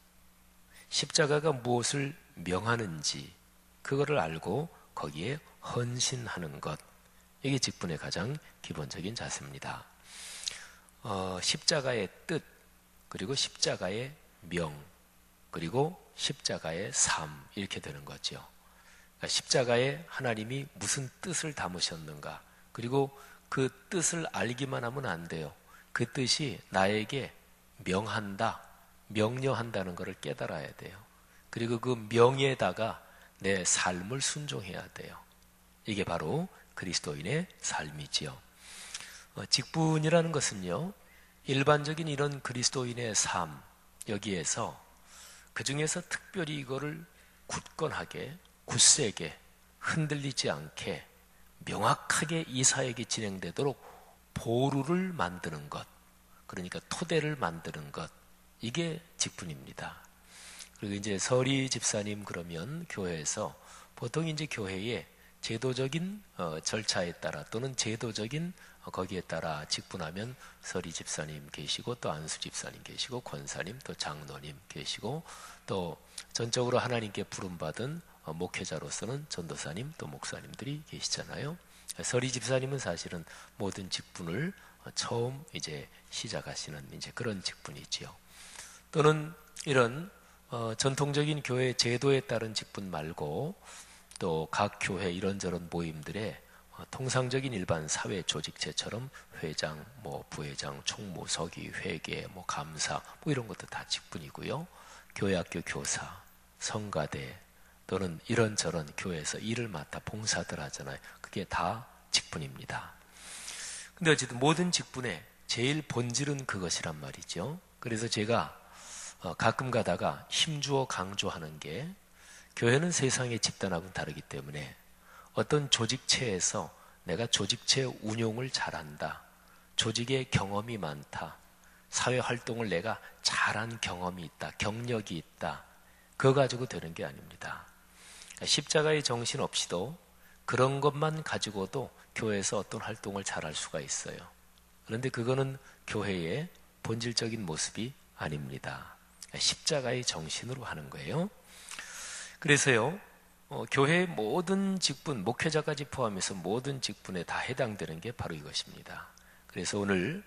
십자가가 무엇을 명하는지 그거를 알고 거기에 헌신하는 것, 이게 직분의 가장 기본적인 자세입니다. 십자가의 뜻, 그리고 십자가의 명, 그리고 십자가의 삶, 이렇게 되는 거죠. 그러니까 십자가에 하나님이 무슨 뜻을 담으셨는가, 그리고 그 뜻을 알기만 하면 안 돼요. 그 뜻이 나에게 명한다, 명령한다는 것을 깨달아야 돼요. 그리고 그 명에다가 내 삶을 순종해야 돼요. 이게 바로 그리스도인의 삶이지요. 직분이라는 것은요, 일반적인 이런 그리스도인의 삶, 여기에서 그 중에서 특별히 이거를 굳건하게, 굳세게, 흔들리지 않게 명확하게 이 사역이 진행되도록 보루를 만드는 것, 그러니까 토대를 만드는 것, 이게 직분입니다. 그리고 이제 서리 집사님 그러면 교회에서 보통 이제 교회에 제도적인 절차에 따라 또는 제도적인 거기에 따라 직분하면 서리 집사님 계시고 또 안수 집사님 계시고 권사님 또 장로님 계시고 또 전적으로 하나님께 부름받은 목회자로서는 전도사님 또 목사님들이 계시잖아요. 서리 집사님은 사실은 모든 직분을 처음 이제 시작하시는 이제 그런 직분이지요. 또는 이런 전통적인 교회 제도에 따른 직분 말고 또 각 교회 이런저런 모임들의 통상적인 일반 사회 조직체처럼 회장, 뭐 부회장, 총무, 서기, 회계, 뭐 감사, 뭐 이런 것도 다 직분이고요. 교회학교 교사, 성가대, 또는 이런저런 교회에서 일을 맡아 봉사들 하잖아요. 그게 다 직분입니다. 근데 어쨌든 모든 직분의 제일 본질은 그것이란 말이죠. 그래서 제가 가끔 가다가 힘주어 강조하는 게, 교회는 세상의 집단하고는 다르기 때문에 어떤 조직체에서 내가 조직체 운용을 잘한다, 조직의 경험이 많다, 사회활동을 내가 잘한 경험이 있다, 경력이 있다, 그거 가지고 되는 게 아닙니다. 십자가의 정신 없이도 그런 것만 가지고도 교회에서 어떤 활동을 잘할 수가 있어요. 그런데 그거는 교회의 본질적인 모습이 아닙니다. 십자가의 정신으로 하는 거예요. 그래서요, 교회의 모든 직분, 목회자까지 포함해서 모든 직분에 다 해당되는 게 바로 이것입니다. 그래서 오늘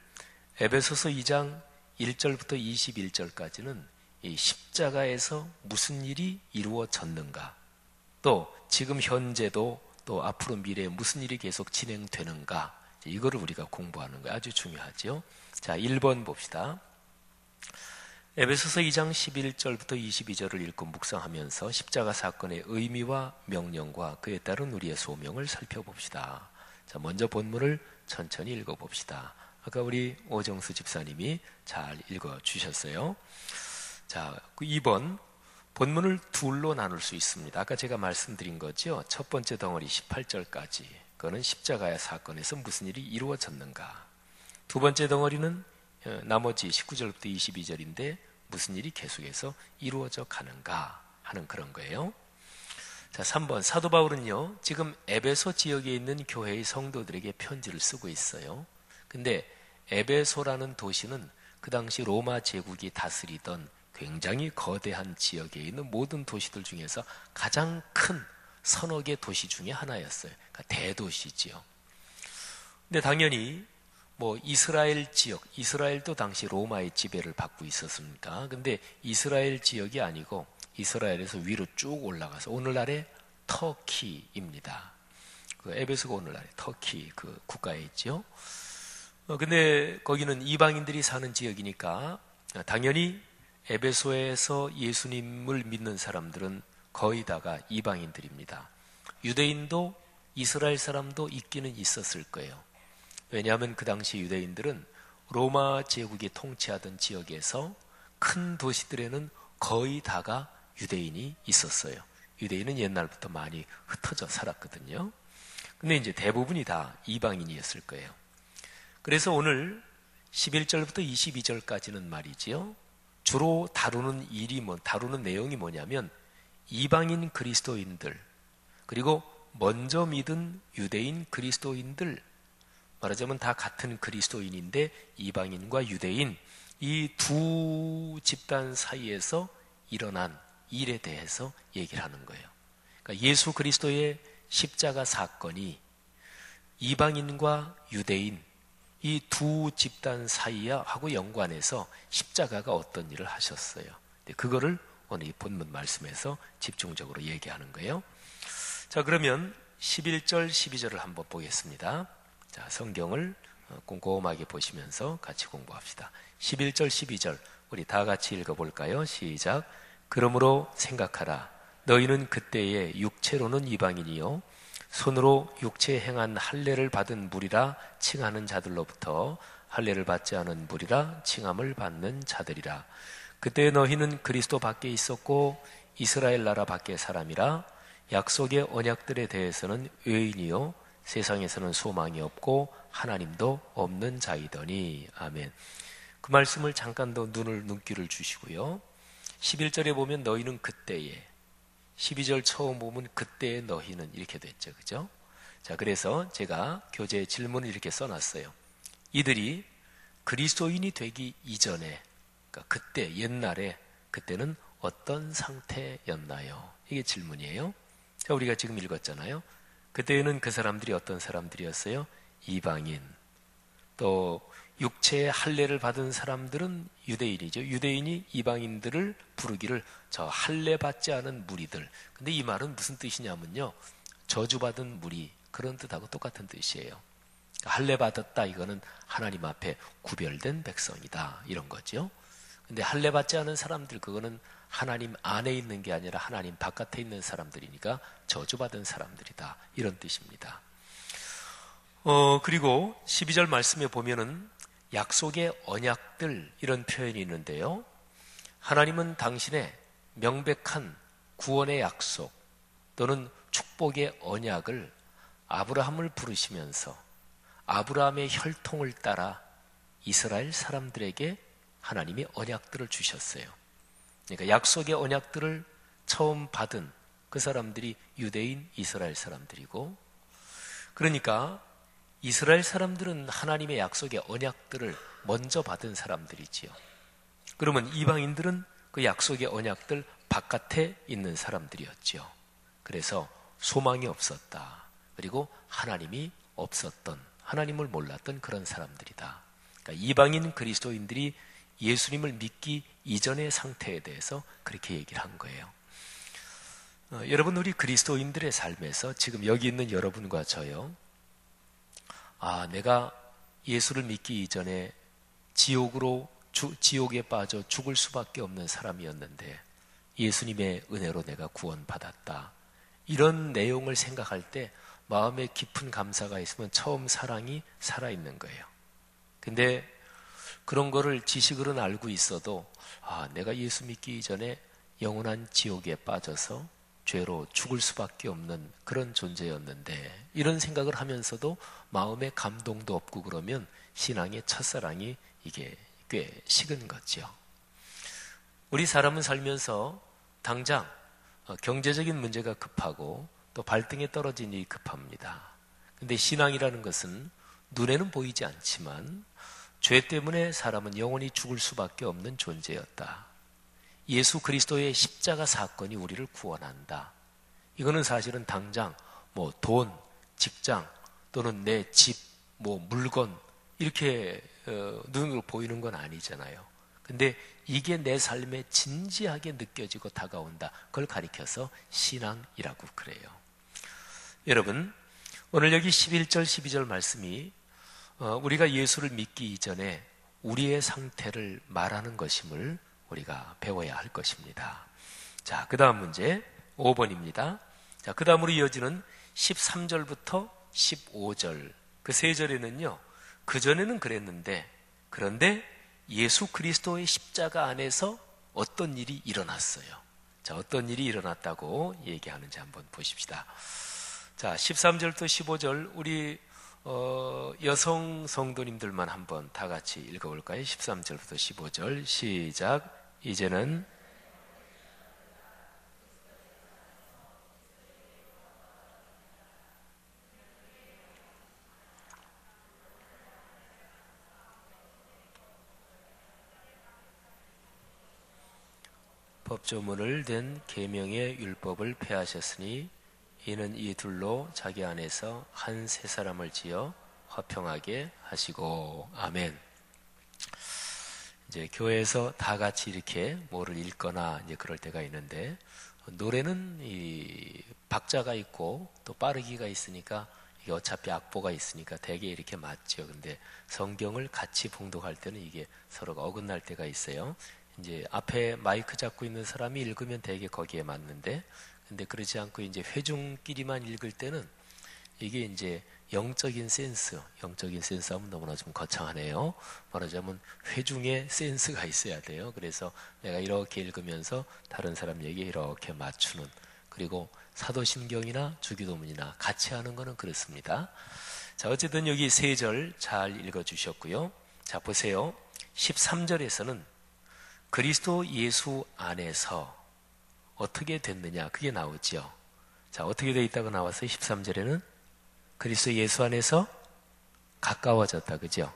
에베소서 2장 1절부터 21절까지는 이 십자가에서 무슨 일이 이루어졌는가, 또 지금 현재도 또 앞으로 미래에 무슨 일이 계속 진행되는가, 이거를 우리가 공부하는 거예요. 아주 중요하죠. 자, 1번 봅시다. 에베소서 2장 11절부터 22절을 읽고 묵상하면서 십자가 사건의 의미와 명령과 그에 따른 우리의 소명을 살펴봅시다. 자, 먼저 본문을 천천히 읽어봅시다. 아까 우리 오정수 집사님이 잘 읽어주셨어요. 자, 2번 본문을 둘로 나눌 수 있습니다. 아까 제가 말씀드린 거죠. 첫 번째 덩어리 18절까지, 그거는 십자가의 사건에서 무슨 일이 이루어졌는가. 두 번째 덩어리는 나머지 19절부터 22절인데 무슨 일이 계속해서 이루어져 가는가 하는 그런 거예요. 자, 3번 사도 바울은요, 지금 에베소 지역에 있는 교회의 성도들에게 편지를 쓰고 있어요. 근데 에베소라는 도시는 그 당시 로마 제국이 다스리던 굉장히 거대한 지역에 있는 모든 도시들 중에서 가장 큰 서너 개 도시 중에 하나였어요. 그러니까 대도시지요. 근데 당연히 뭐 이스라엘 지역, 이스라엘도 당시 로마의 지배를 받고 있었으니까, 근데 이스라엘 지역이 아니고 이스라엘에서 위로 쭉 올라가서 오늘날의 터키입니다. 그 에베소가 오늘날의 터키 그 국가에 있죠. 근데 거기는 이방인들이 사는 지역이니까 당연히 에베소에서 예수님을 믿는 사람들은 거의 다가 이방인들입니다. 유대인도 이스라엘 사람도 있기는 있었을 거예요. 왜냐하면 그 당시 유대인들은 로마 제국이 통치하던 지역에서 큰 도시들에는 거의 다가 유대인이 있었어요. 유대인은 옛날부터 많이 흩어져 살았거든요. 근데 이제 대부분이 다 이방인이었을 거예요. 그래서 오늘 11절부터 22절까지는 말이지요, 주로 다루는 내용이 뭐냐면 이방인 그리스도인들, 그리고 먼저 믿은 유대인 그리스도인들, 말하자면 다 같은 그리스도인인데 이방인과 유대인 이 두 집단 사이에서 일어난 일에 대해서 얘기를 하는 거예요. 그러니까 예수 그리스도의 십자가 사건이 이방인과 유대인 이 두 집단 사이하고 연관해서 십자가가 어떤 일을 하셨어요. 그거를 오늘 이 본문 말씀에서 집중적으로 얘기하는 거예요. 자, 그러면 11절 12절을 한번 보겠습니다. 자, 성경을 꼼꼼하게 보시면서 같이 공부합시다. 11절 12절 우리 다 같이 읽어볼까요? 시작. 그러므로 생각하라. 너희는 그때에 육체로는 이방인이요 손으로 육체에 행한 할례를 받은 무리라 칭하는 자들로부터 할례를 받지 않은 무리라 칭함을 받는 자들이라. 그때 너희는 그리스도 밖에 있었고 이스라엘 나라 밖의 사람이라. 약속의 언약들에 대해서는 외인이요 세상에서는 소망이 없고 하나님도 없는 자이더니. 아멘. 그 말씀을 잠깐 더 눈길을 주시고요. 11절에 보면 너희는 그때에, 12절 처음 보면 그때의 너희는 이렇게 됐죠. 그죠? 자, 그래서 제가 교재 질문을 이렇게 써놨어요. 이들이 그리스도인이 되기 이전에, 그러니까 그때, 옛날에, 그때는 어떤 상태였나요? 이게 질문이에요. 자, 우리가 지금 읽었잖아요. 그때는 그 사람들이 어떤 사람들이었어요? 이방인. 또 육체의 할례를 받은 사람들은 유대인이죠. 유대인이 이방인들을 부르기를 저 할례 받지 않은 무리들. 근데 이 말은 무슨 뜻이냐면요, 저주받은 무리, 그런 뜻하고 똑같은 뜻이에요. 할례 받았다, 이거는 하나님 앞에 구별된 백성이다, 이런 거죠. 근데 할례 받지 않은 사람들, 그거는 하나님 안에 있는 게 아니라 하나님 바깥에 있는 사람들이니까 저주받은 사람들이다, 이런 뜻입니다. 그리고 12절 말씀에 보면은 약속의 언약들, 이런 표현이 있는데요. 하나님은 당신의 명백한 구원의 약속 또는 축복의 언약을 아브라함을 부르시면서 아브라함의 혈통을 따라 이스라엘 사람들에게 하나님이 언약들을 주셨어요. 그러니까 약속의 언약들을 처음 받은 그 사람들이 유대인 이스라엘 사람들이고, 그러니까 이스라엘 사람들은 하나님의 약속의 언약들을 먼저 받은 사람들이지요. 그러면 이방인들은 그 약속의 언약들 바깥에 있는 사람들이었지요. 그래서 소망이 없었다. 그리고 하나님이 없었던, 하나님을 몰랐던 그런 사람들이다. 그러니까 이방인 그리스도인들이 예수님을 믿기 이전의 상태에 대해서 그렇게 얘기를 한 거예요. 여러분, 우리 그리스도인들의 삶에서 지금 여기 있는 여러분과 저요, 내가 예수를 믿기 이전에 지옥에 빠져 죽을 수밖에 없는 사람이었는데 예수님의 은혜로 내가 구원받았다, 이런 내용을 생각할 때 마음에 깊은 감사가 있으면 처음 사랑이 살아있는 거예요. 근데 그런 거를 지식으로는 알고 있어도 내가 예수 믿기 이전에 영원한 지옥에 빠져서 죄로 죽을 수밖에 없는 그런 존재였는데, 이런 생각을 하면서도 마음에 감동도 없고 그러면 신앙의 첫사랑이 이게 꽤 식은 거죠. 우리 사람은 살면서 당장 경제적인 문제가 급하고 또 발등에 떨어진 일이 급합니다. 근데 신앙이라는 것은 눈에는 보이지 않지만 죄 때문에 사람은 영원히 죽을 수밖에 없는 존재였다. 예수 그리스도의 십자가 사건이 우리를 구원한다. 이거는 사실은 당장 돈, 직장 또는 내 집, 물건 이렇게 눈으로 보이는 건 아니잖아요. 근데 이게 내 삶에 진지하게 느껴지고 다가온다. 그걸 가리켜서 신앙이라고 그래요. 여러분, 오늘 여기 11절, 12절 말씀이 우리가 예수를 믿기 이전에 우리의 상태를 말하는 것임을 우리가 배워야 할 것입니다. 자, 그 다음 문제 5번입니다. 자, 그 다음으로 이어지는 13절부터 15절 그 세 절에는요, 그전에는 그랬는데, 그런데 예수 그리스도의 십자가 안에서 어떤 일이 일어났어요. 자, 어떤 일이 일어났다고 얘기하는지 한번 보십시다. 자, 13절부터 15절 우리 여성 성도님들만 한번 다 같이 읽어볼까요? 13절부터 15절 시작. 이제는 법조문을 댄 계명의 율법을 폐하셨으니 이는 이 둘로 자기 안에서 한 세 사람을 지어 화평하게 하시고. 아멘. 이제 교회에서 다 같이 이렇게 뭐를 읽거나 이제 그럴 때가 있는데, 노래는 이 박자가 있고 또 빠르기가 있으니까 이게 어차피 악보가 있으니까 되게 이렇게 맞죠. 근데 성경을 같이 봉독할 때는 이게 서로가 어긋날 때가 있어요. 이제 앞에 마이크 잡고 있는 사람이 읽으면 되게 거기에 맞는데, 근데 그렇지 않고 이제 회중끼리만 읽을 때는 이게 이제 영적인 센스 하면 너무나 좀 거창하네요. 말하자면 회중의 센스가 있어야 돼요. 그래서 내가 이렇게 읽으면서 다른 사람 얘기에 이렇게 맞추는, 그리고 사도신경이나 주기도문이나 같이 하는 거는 그렇습니다. 자, 어쨌든 여기 세 절 잘 읽어주셨고요. 자, 보세요. 13절에서는 그리스도 예수 안에서 어떻게 됐느냐, 그게 나오죠. 자, 어떻게 돼 있다고 나왔어요? 13절에는 그리스도 예수 안에서 가까워졌다, 그죠?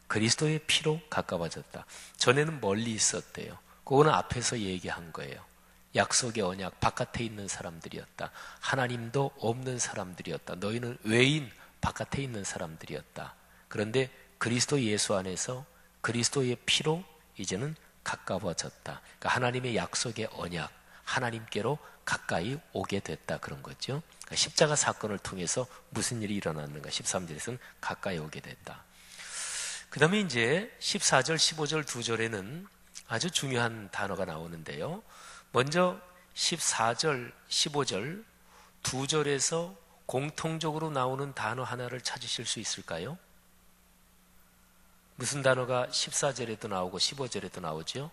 그리스도의 피로 가까워졌다. 전에는 멀리 있었대요. 그거는 앞에서 얘기한 거예요. 약속의 언약 바깥에 있는 사람들이었다. 하나님도 없는 사람들이었다. 너희는 외인 바깥에 있는 사람들이었다. 그런데 그리스도 예수 안에서 그리스도의 피로 이제는 가까워졌다. 그러니까 하나님의 약속의 언약, 하나님께로 가까이 오게 됐다, 그런 거죠. 그러니까 십자가 사건을 통해서 무슨 일이 일어났는가? 13절에서는 가까이 오게 됐다. 그 다음에 이제 14절, 15절 두 절에는 아주 중요한 단어가 나오는데요. 먼저 14절, 15절 두 절에서 공통적으로 나오는 단어 하나를 찾으실 수 있을까요? 무슨 단어가 14절에도 나오고 15절에도 나오죠?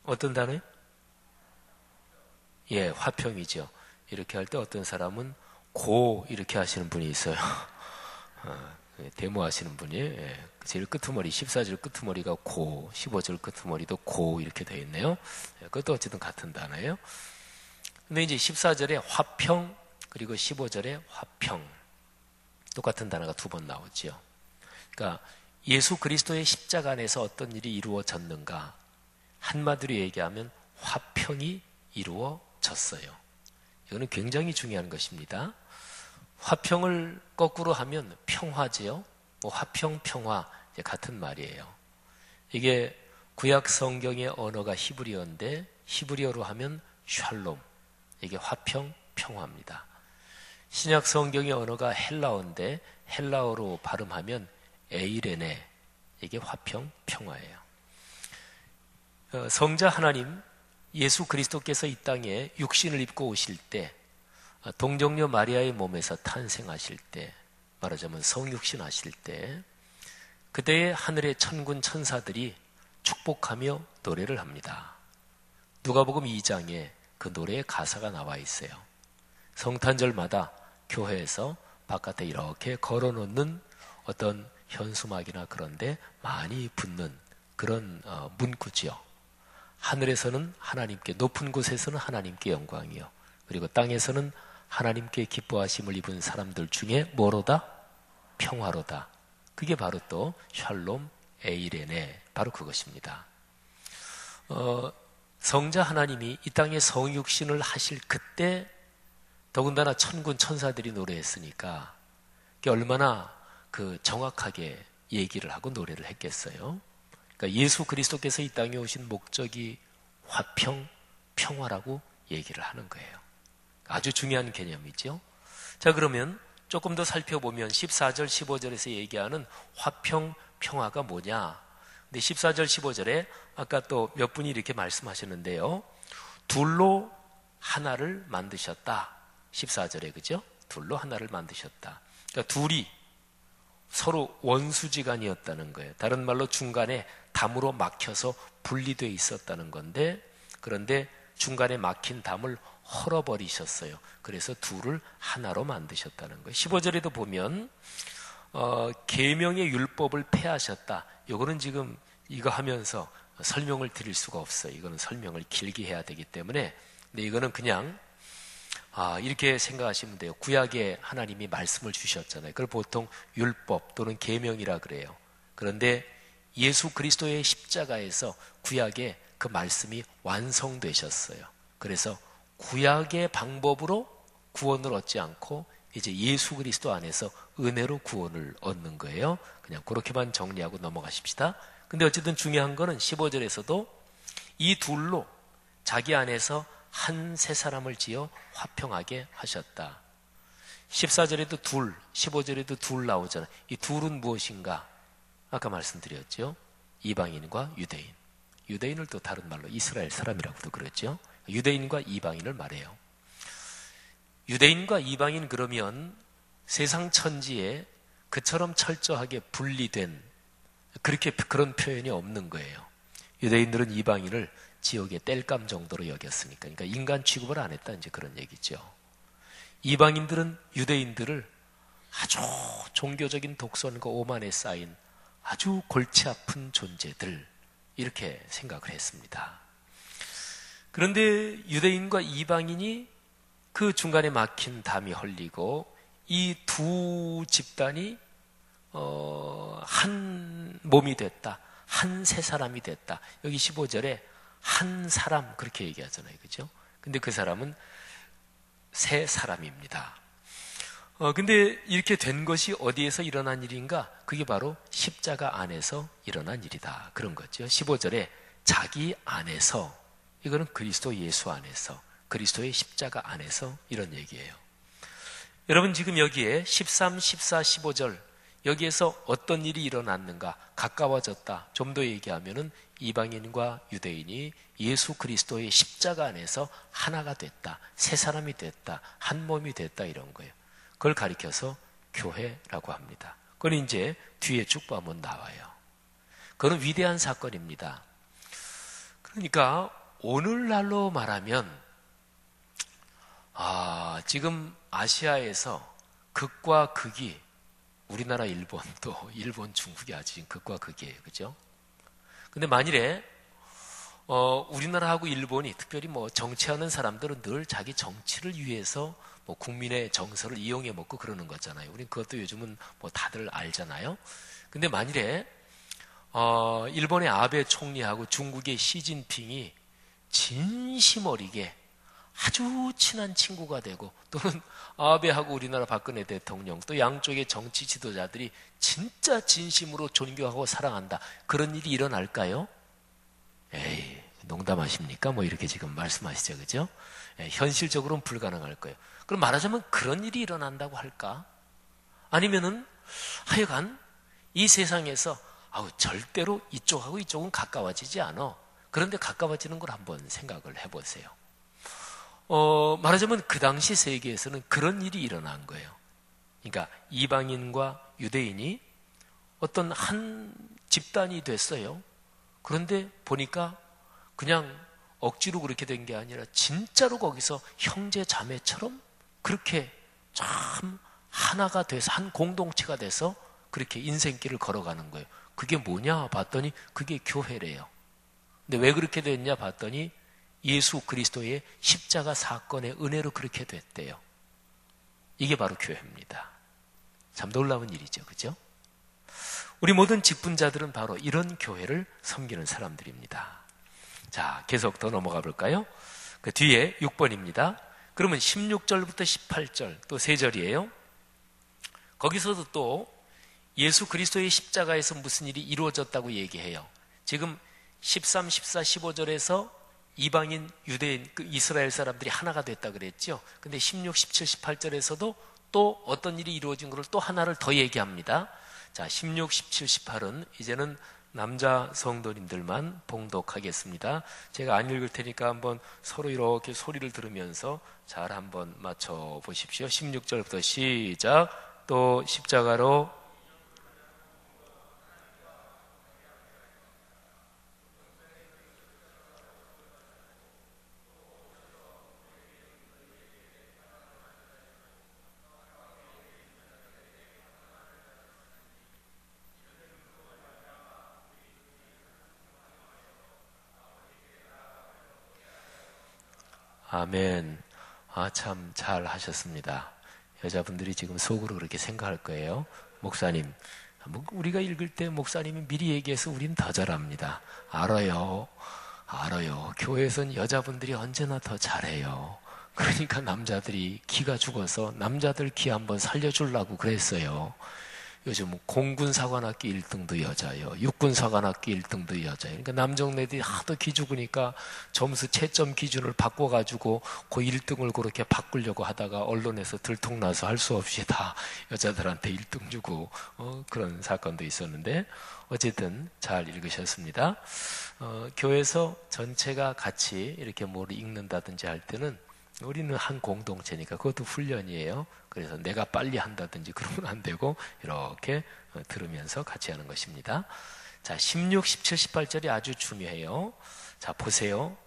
어떤 단어요? 예, 화평이죠. 이렇게 할 때 어떤 사람은 고 이렇게 하시는 분이 있어요. 데모하시는 분이, 예, 제일 끄트머리 14절 끄트머리가 고, 15절 끄트머리도 고 이렇게 되어 있네요. 예, 그것도 어쨌든 같은 단어예요. 근데 이제 14절에 화평 그리고 15절에 화평 똑같은 단어가 두 번 나오죠. 그러니까 예수 그리스도의 십자가 안에서 어떤 일이 이루어졌는가, 한마디로 얘기하면 화평이 이루어졌어요. 이거는 굉장히 중요한 것입니다. 화평을 거꾸로 하면 평화지요. 화평, 평화 같은 말이에요. 이게 구약 성경의 언어가 히브리어인데 히브리어로 하면 샬롬, 이게 화평, 평화입니다. 신약 성경의 언어가 헬라어인데 헬라어로 발음하면 에이레네, 이게 화평, 평화예요. 성자 하나님 예수 그리스도께서 이 땅에 육신을 입고 오실 때, 동정녀 마리아의 몸에서 탄생하실 때, 말하자면 성육신 하실 때, 그때의 하늘의 천군 천사들이 축복하며 노래를 합니다. 누가복음 2장에 그 노래의 가사가 나와 있어요. 성탄절마다 교회에서 바깥에 이렇게 걸어놓는 어떤 현수막이나 그런데 많이 붙는 그런 문구지요. 하늘에서는 하나님께, 높은 곳에서는 하나님께 영광이요, 그리고 땅에서는 하나님께 기뻐하심을 입은 사람들 중에 뭐로다? 평화로다. 그게 바로 또 샬롬 에이레네, 바로 그것입니다. 성자 하나님이 이 땅에 성육신을 하실 그때 더군다나 천군 천사들이 노래했으니까 그게 얼마나 그 정확하게 얘기를 하고 노래를 했겠어요. 그러니까 예수 그리스도께서 이 땅에 오신 목적이 화평, 평화라고 얘기를 하는 거예요. 아주 중요한 개념이죠. 자, 그러면 조금 더 살펴보면 14절, 15절에서 얘기하는 화평, 평화가 뭐냐? 근데 14절, 15절에 아까 또 몇 분이 이렇게 말씀하셨는데요. 둘로 하나를 만드셨다. 14절에, 그죠? 둘로 하나를 만드셨다. 그러니까 둘이 서로 원수지간이었다는 거예요. 다른 말로 중간에 담으로 막혀서 분리되어 있었다는 건데, 그런데 중간에 막힌 담을 헐어버리셨어요. 그래서 둘을 하나로 만드셨다는 거예요. 15절에도 보면 계명의 율법을 폐하셨다. 이거는 지금 이거 하면서 설명을 드릴 수가 없어요. 이거는 설명을 길게 해야 되기 때문에. 근데 이거는 그냥 이렇게 생각하시면 돼요. 구약에 하나님이 말씀을 주셨잖아요. 그걸 보통 율법 또는 계명이라 그래요. 그런데 예수 그리스도의 십자가에서 구약에 그 말씀이 완성되셨어요. 그래서 구약의 방법으로 구원을 얻지 않고 이제 예수 그리스도 안에서 은혜로 구원을 얻는 거예요. 그냥 그렇게만 정리하고 넘어가십시다. 근데 어쨌든 중요한 거는 15절에서도 이 둘로 자기 안에서 한 세 사람을 지어 화평하게 하셨다. 14절에도 둘, 15절에도 둘 나오잖아요. 이 둘은 무엇인가? 아까 말씀드렸죠. 이방인과 유대인. 유대인을 또 다른 말로 이스라엘 사람이라고도 그랬죠. 유대인과 이방인을 말해요. 유대인과 이방인, 그러면 세상 천지에 그처럼 철저하게 분리된 그런 표현이 없는 거예요. 유대인들은 이방인을 지옥의 땔감 정도로 여겼으니까, 그러니까 인간 취급을 안 했다, 이제 그런 얘기죠. 이방인들은 유대인들을 아주 종교적인 독선과 오만에 쌓인 아주 골치 아픈 존재들, 이렇게 생각을 했습니다. 그런데 유대인과 이방인이 그 중간에 막힌 담이 헐리고 이 두 집단이 한 몸이 됐다, 한 세 사람이 됐다. 여기 15절에 한 사람 그렇게 얘기하잖아요, 그죠? 근데 그 사람은 세 사람입니다. 근데 이렇게 된 것이 어디에서 일어난 일인가? 그게 바로 십자가 안에서 일어난 일이다, 그런 거죠. 15절에 자기 안에서, 이거는 그리스도 예수 안에서, 그리스도의 십자가 안에서 이런 얘기예요. 여러분 지금 여기에 13, 14, 15절 여기에서 어떤 일이 일어났는가? 가까워졌다. 좀 더 얘기하면은 이방인과 유대인이 예수 그리스도의 십자가 안에서 하나가 됐다. 새 사람이 됐다. 한 몸이 됐다. 이런 거예요. 그걸 가리켜서 교회라고 합니다. 그건 이제 뒤에 쭉 보면 나와요. 그건 위대한 사건입니다. 그러니까 오늘날로 말하면 지금 아시아에서 극과 극이 우리나라 일본도 일본 중국이 아주 지금 극과 극이에요. 그죠? 근데 만일에 우리나라하고 일본이 특별히 뭐 정치하는 사람들은 늘 자기 정치를 위해서 뭐 국민의 정서를 이용해 먹고 그러는 거잖아요. 우린 그것도 요즘은 뭐 다들 알잖아요. 근데 만일에 일본의 아베 총리하고 중국의 시진핑이 진심 어리게 아주 친한 친구가 되고, 또는 아베하고 우리나라 박근혜 대통령, 또 양쪽의 정치 지도자들이 진짜 진심으로 존경하고 사랑한다, 그런 일이 일어날까요? 에이, 농담하십니까? 뭐 이렇게 지금 말씀하시죠, 그죠? 현실적으로는 불가능할 거예요. 그럼 말하자면 그런 일이 일어난다고 할까? 아니면은 하여간 이 세상에서 절대로 이쪽하고 이쪽은 가까워지지 않아. 그런데 가까워지는 걸 한번 생각을 해보세요. 말하자면 그 당시 세계에서는 그런 일이 일어난 거예요. 그러니까 이방인과 유대인이 어떤 한 집단이 됐어요. 그런데 보니까 그냥 억지로 그렇게 된 게 아니라 진짜로 거기서 형제 자매처럼 그렇게 참 하나가 돼서, 한 공동체가 돼서 그렇게 인생길을 걸어가는 거예요. 그게 뭐냐 봤더니 그게 교회래요. 근데 왜 그렇게 됐냐 봤더니 예수 그리스도의 십자가 사건의 은혜로 그렇게 됐대요. 이게 바로 교회입니다. 참 놀라운 일이죠. 그죠? 우리 모든 직분자들은 바로 이런 교회를 섬기는 사람들입니다. 자, 계속 더 넘어가 볼까요? 그 뒤에 6번입니다. 그러면 16절부터 18절, 또 3절이에요. 거기서도 또 예수 그리스도의 십자가에서 무슨 일이 이루어졌다고 얘기해요. 지금 13, 14, 15절에서 이방인, 유대인, 이스라엘 사람들이 하나가 됐다 그랬죠. 근데 16, 17, 18절에서도 또 어떤 일이 이루어진 것을 또 하나를 더 얘기합니다. 자, 16, 17, 18은 이제는 남자 성도님들만 봉독하겠습니다. 제가 안 읽을 테니까 한번 서로 이렇게 소리를 들으면서 잘 한번 맞춰 보십시오. 16절부터 시작. 또 십자가로 아멘. 참 잘 하셨습니다. 여자분들이 지금 속으로 그렇게 생각할 거예요. 목사님, 우리가 읽을 때 목사님이 미리 얘기해서 우린 더 잘합니다. 알아요. 교회에서는 여자분들이 언제나 더 잘해요. 그러니까 남자들이 기가 죽어서 남자들 기 한번 살려주려고 그랬어요. 요즘 공군사관학교 1등도 여자예요. 육군사관학교 1등도 여자예요. 그러니까 남정네들이 하도 기 죽으니까 점수 채점 기준을 바꿔가지고 그 1등을 그렇게 바꾸려고 하다가 언론에서 들통나서 할 수 없이 다 여자들한테 1등 주고 그런 사건도 있었는데, 어쨌든 잘 읽으셨습니다. 교회에서 전체가 같이 이렇게 뭘 읽는다든지 할 때는 우리는 한 공동체니까 그것도 훈련이에요. 그래서 내가 빨리 한다든지 그러면 안 되고 이렇게 들으면서 같이 하는 것입니다. 자, 16, 17, 18절이 아주 중요해요. 자, 보세요.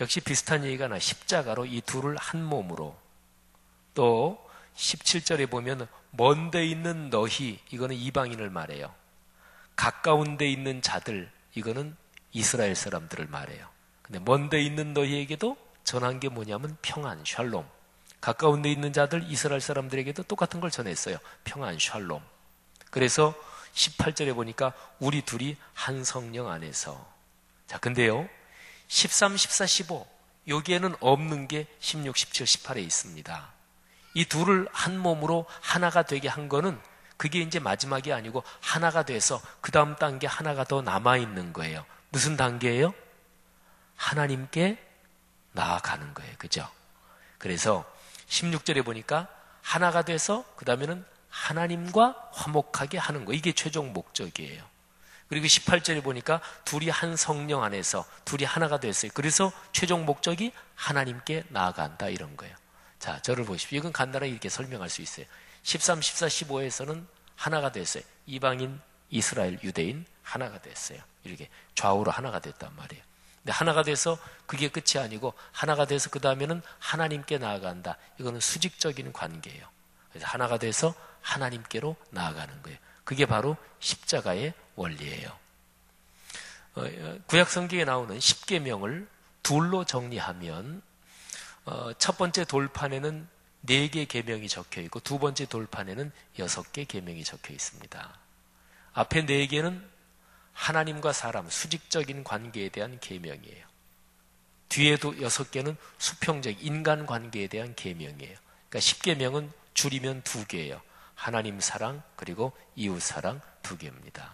역시 비슷한 얘기가 나. 십자가로 이 둘을 한 몸으로. 또 17절에 보면 먼 데 있는 너희, 이거는 이방인을 말해요. 가까운 데 있는 자들, 이거는 이스라엘 사람들을 말해요. 근데 먼 데 있는 너희에게도 전한 게 뭐냐면 평안, 샬롬. 가까운 데 있는 자들, 이스라엘 사람들에게도 똑같은 걸 전했어요. 평안, 샬롬. 그래서 18절에 보니까 우리 둘이 한 성령 안에서. 자, 근데요, 13, 14, 15 여기에는 없는 게 16, 17, 18에 있습니다. 이 둘을 한 몸으로 하나가 되게 한 거는 그게 이제 마지막이 아니고 하나가 돼서 그 다음 단계 하나가 더 남아있는 거예요. 무슨 단계예요? 하나님께 나아가는 거예요. 그죠? 그래서 16절에 보니까 하나가 돼서 그 다음에는 하나님과 화목하게 하는 거, 이게 최종 목적이에요. 그리고 18절에 보니까 둘이 한 성령 안에서 둘이 하나가 됐어요. 그래서 최종 목적이 하나님께 나아간다, 이런 거예요. 자, 저를 보십시오. 이건 간단하게 이렇게 설명할 수 있어요. 13, 14, 15에서는 하나가 됐어요. 이방인, 이스라엘, 유대인 하나가 됐어요. 이렇게 좌우로 하나가 됐단 말이에요. 근데 하나가 돼서 그게 끝이 아니고 하나가 돼서 그 다음에는 하나님께 나아간다. 이거는 수직적인 관계예요. 그래서 하나가 돼서 하나님께로 나아가는 거예요. 그게 바로 십자가의 원리예요. 구약 성경에 나오는 10계명을 둘로 정리하면 첫 번째 돌판에는 4개 계명이 적혀 있고 두 번째 돌판에는 6개 계명이 적혀 있습니다. 앞에 4개는 하나님과 사람, 수직적인 관계에 대한 계명이에요. 뒤에도 6개는 수평적 인간 관계에 대한 계명이에요. 그러니까 10계명은 줄이면 2개예요. 하나님 사랑 그리고 이웃 사랑 2개입니다.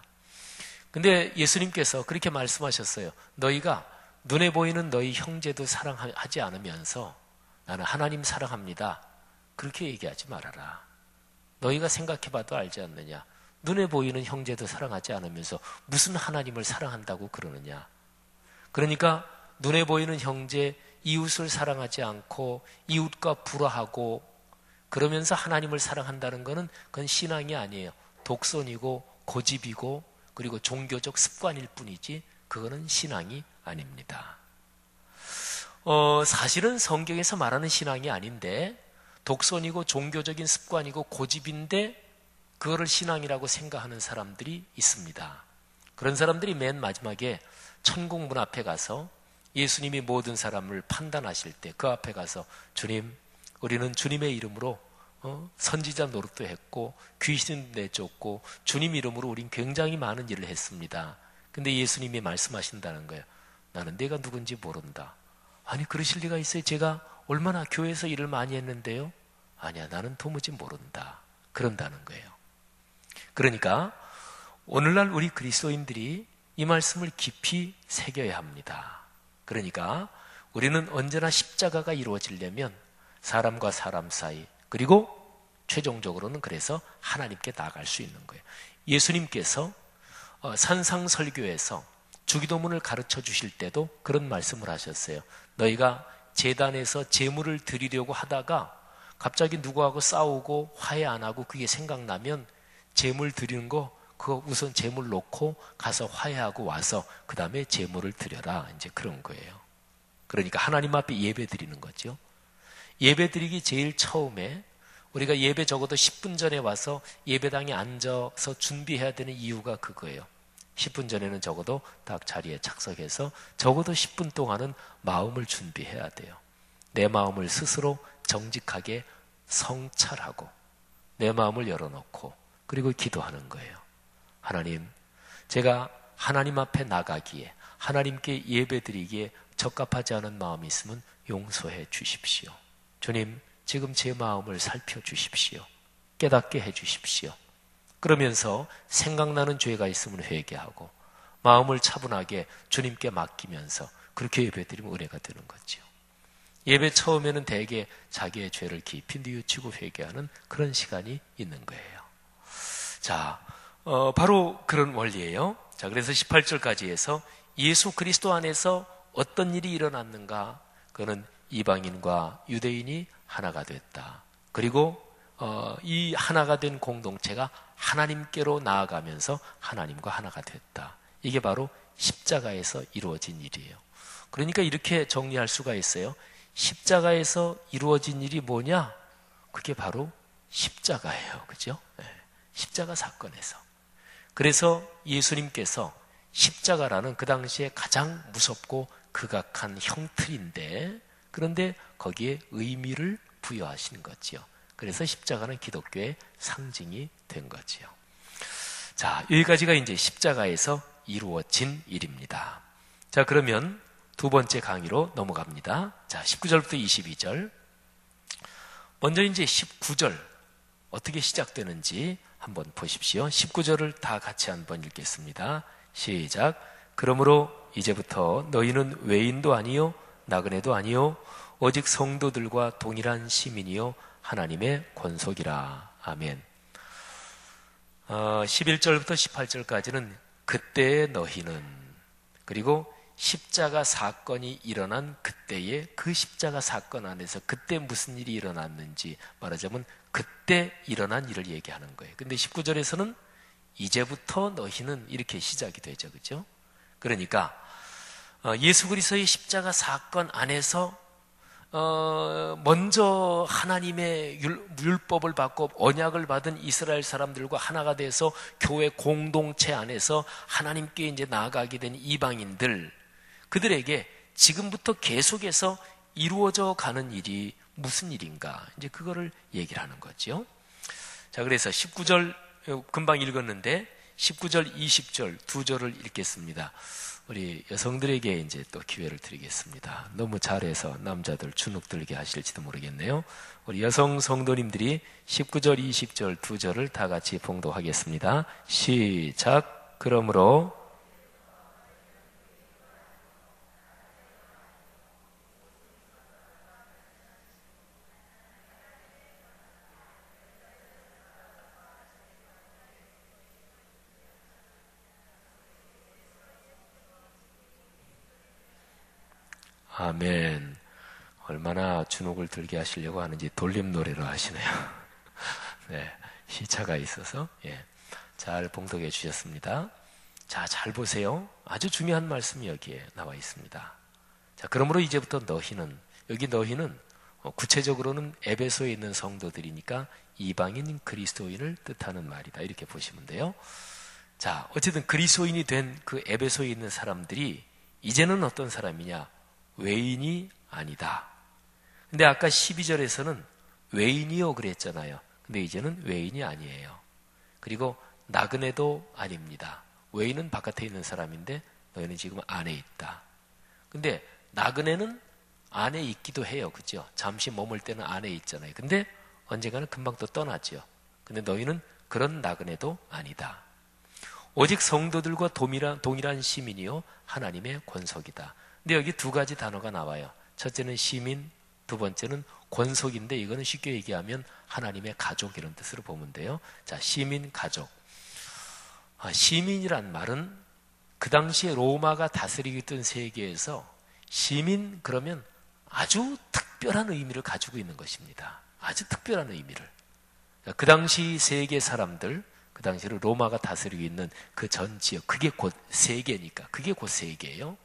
근데 예수님께서 그렇게 말씀하셨어요. 너희가 눈에 보이는 너희 형제도 사랑하지 않으면서 나는 하나님 사랑합니다, 그렇게 얘기하지 말아라. 너희가 생각해봐도 알지 않느냐. 눈에 보이는 형제도 사랑하지 않으면서 무슨 하나님을 사랑한다고 그러느냐. 그러니까 눈에 보이는 형제, 이웃을 사랑하지 않고 이웃과 불화하고 그러면서 하나님을 사랑한다는 것은 그건 신앙이 아니에요. 독선이고 고집이고 그리고 종교적 습관일 뿐이지 그거는 신앙이 아닙니다. 사실은 성경에서 말하는 신앙이 아닌데 독선이고 종교적인 습관이고 고집인데 그거를 신앙이라고 생각하는 사람들이 있습니다. 그런 사람들이 맨 마지막에 천국 문 앞에 가서 예수님이 모든 사람을 판단하실 때 그 앞에 가서 주님, 우리는 주님의 이름으로 선지자 노릇도 했고 귀신 내쫓고 주님 이름으로 우린 굉장히 많은 일을 했습니다. 근데 예수님이 말씀하신다는 거예요. 나는 내가 누군지 모른다. 아니, 그러실 리가 있어요? 제가 얼마나 교회에서 일을 많이 했는데요? 아니야, 나는 도무지 모른다. 그런다는 거예요. 그러니까 오늘날 우리 그리스도인들이 이 말씀을 깊이 새겨야 합니다. 그러니까 우리는 언제나 십자가가 이루어지려면 사람과 사람 사이, 그리고 최종적으로는 그래서 하나님께 나아갈 수 있는 거예요. 예수님께서 산상설교에서 주기도문을 가르쳐 주실 때도 그런 말씀을 하셨어요. 너희가 제단에서 제물을 드리려고 하다가 갑자기 누구하고 싸우고 화해 안 하고 그게 생각나면 제물 드리는 거 그거 우선 제물 놓고 가서 화해하고 와서 그 다음에 제물을 드려라, 이제 그런 거예요. 그러니까 하나님 앞에 예배 드리는 거죠. 예배 드리기 제일 처음에 우리가 예배 적어도 10분 전에 와서 예배당에 앉아서 준비해야 되는 이유가 그거예요. 10분 전에는 적어도 딱 자리에 착석해서 적어도 10분 동안은 마음을 준비해야 돼요. 내 마음을 스스로 정직하게 성찰하고 내 마음을 열어놓고 그리고 기도하는 거예요. 하나님, 제가 하나님 앞에 나가기에 하나님께 예배드리기에 적합하지 않은 마음이 있으면 용서해 주십시오. 주님, 지금 제 마음을 살펴주십시오. 깨닫게 해주십시오. 그러면서 생각나는 죄가 있으면 회개하고 마음을 차분하게 주님께 맡기면서 그렇게 예배드리면 은혜가 되는 거죠. 예배 처음에는 대개 자기의 죄를 깊이 뉘우치고 회개하는 그런 시간이 있는 거예요. 자, 바로 그런 원리예요. 자, 그래서 18절까지 해서 예수 그리스도 안에서 어떤 일이 일어났는가? 그는 이방인과 유대인이 하나가 됐다. 그리고 이 하나가 된 공동체가 하나님께로 나아가면서 하나님과 하나가 됐다. 이게 바로 십자가에서 이루어진 일이에요. 그러니까 이렇게 정리할 수가 있어요. 십자가에서 이루어진 일이 뭐냐? 그게 바로 십자가예요. 그죠? 네. 십자가 사건에서. 그래서 예수님께서 십자가라는 그 당시에 가장 무섭고 극악한 형틀인데, 그런데 거기에 의미를 부여하신 거지요. 그래서 십자가는 기독교의 상징이 된 거지요. 자, 여기까지가 이제 십자가에서 이루어진 일입니다. 자, 그러면 두 번째 강의로 넘어갑니다. 자, 19절부터 22절. 먼저 이제 19절 어떻게 시작되는지 한번 보십시오. 19절을 다 같이 한번 읽겠습니다. 시작. 그러므로 이제부터 너희는 외인도 아니요 나그네도 아니요 오직 성도들과 동일한 시민이요 하나님의 권속이라. 아멘. 11절부터 18절까지는 그때의 너희는, 그리고 십자가 사건이 일어난 그때의 그 십자가 사건 안에서 그때 무슨 일이 일어났는지, 말하자면 그때 일어난 일을 얘기하는 거예요. 근데 19절에서는 이제부터 너희는 이렇게 시작이 되죠. 그죠? 그러니까 예수 그리스도의 십자가 사건 안에서 먼저 하나님의 율법을 받고 언약을 받은 이스라엘 사람들과 하나가 돼서 교회 공동체 안에서 하나님께 이제 나아가게 된 이방인들, 그들에게 지금부터 계속해서 이루어져 가는 일이 무슨 일인가, 이제 그거를 얘기를 하는 거죠. 자, 그래서 19절 금방 읽었는데 19절, 20절 두 절을 읽겠습니다. 우리 여성들에게 이제 또 기회를 드리겠습니다. 너무 잘해서 남자들 주눅 들게 하실지도 모르겠네요. 우리 여성 성도님들이 19절, 20절 두 절을 다 같이 봉독하겠습니다. 시작. 그러므로 아멘. 얼마나 주눅을 들게 하시려고 하는지 돌림 노래로 하시네요. 네, 시차가 있어서 잘 봉독해 주셨습니다. 자, 잘 보세요. 아주 중요한 말씀이 여기에 나와 있습니다. 자, 그러므로 이제부터 너희는, 여기 너희는 구체적으로는 에베소에 있는 성도들이니까 이방인 그리스도인을 뜻하는 말이다, 이렇게 보시면 돼요. 자, 어쨌든 그리스도인이 된 그 에베소에 있는 사람들이 이제는 어떤 사람이냐? 외인이 아니다. 근데 아까 12절에서는 외인이요 그랬잖아요. 근데 이제는 외인이 아니에요. 그리고 나그네도 아닙니다. 외인은 바깥에 있는 사람인데 너희는 지금 안에 있다. 근데 나그네는 안에 있기도 해요. 그죠? 잠시 머물 때는 안에 있잖아요. 근데 언젠가는 금방 또 떠나죠. 근데 너희는 그런 나그네도 아니다. 오직 성도들과 동일한 시민이요 하나님의 권속이다. 근데 여기 두 가지 단어가 나와요. 첫째는 시민, 두 번째는 권속인데 이거는 쉽게 얘기하면 하나님의 가족, 이런 뜻으로 보면 돼요. 자, 시민, 가족. 시민이란 말은 그 당시에 로마가 다스리고 있던 세계에서 시민 그러면 아주 특별한 의미를 가지고 있는 것입니다. 아주 특별한 의미를. 그 당시 세계 사람들, 그 당시로 로마가 다스리고 있는 그 전 지역, 그게 곧 세계니까, 그게 곧 세계예요.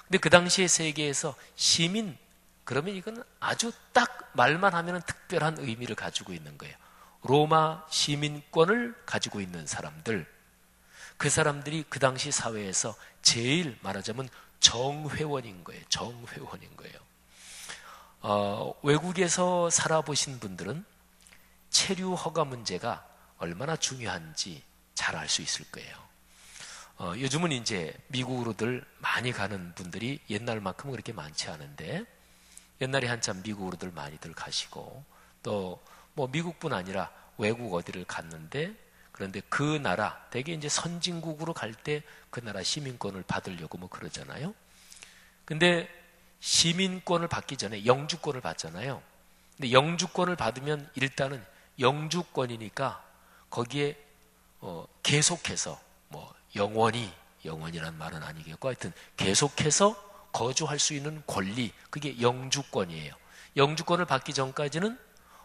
근데 그 당시의 세계에서 시민, 그러면 이건 아주 딱 말만 하면 특별한 의미를 가지고 있는 거예요. 로마 시민권을 가지고 있는 사람들, 그 사람들이 그 당시 사회에서 제일 말하자면 정회원인 거예요. 정회원인 거예요. 외국에서 살아보신 분들은 체류 허가 문제가 얼마나 중요한지 잘 알 수 있을 거예요. 요즘은 이제 미국으로들 많이 가는 분들이 옛날만큼 그렇게 많지 않은데, 옛날에 한참 미국으로들 많이들 가시고, 또 뭐 미국뿐 아니라 외국 어디를 갔는데, 그런데 그 나라, 되게 이제 선진국으로 갈 때 그 나라 시민권을 받으려고 뭐 그러잖아요. 근데 시민권을 받기 전에 영주권을 받잖아요. 근데 영주권을 받으면 일단은 영주권이니까 거기에 계속해서 뭐 영원이란 말은 아니겠고, 하여튼 계속해서 거주할 수 있는 권리, 그게 영주권이에요. 영주권을 받기 전까지는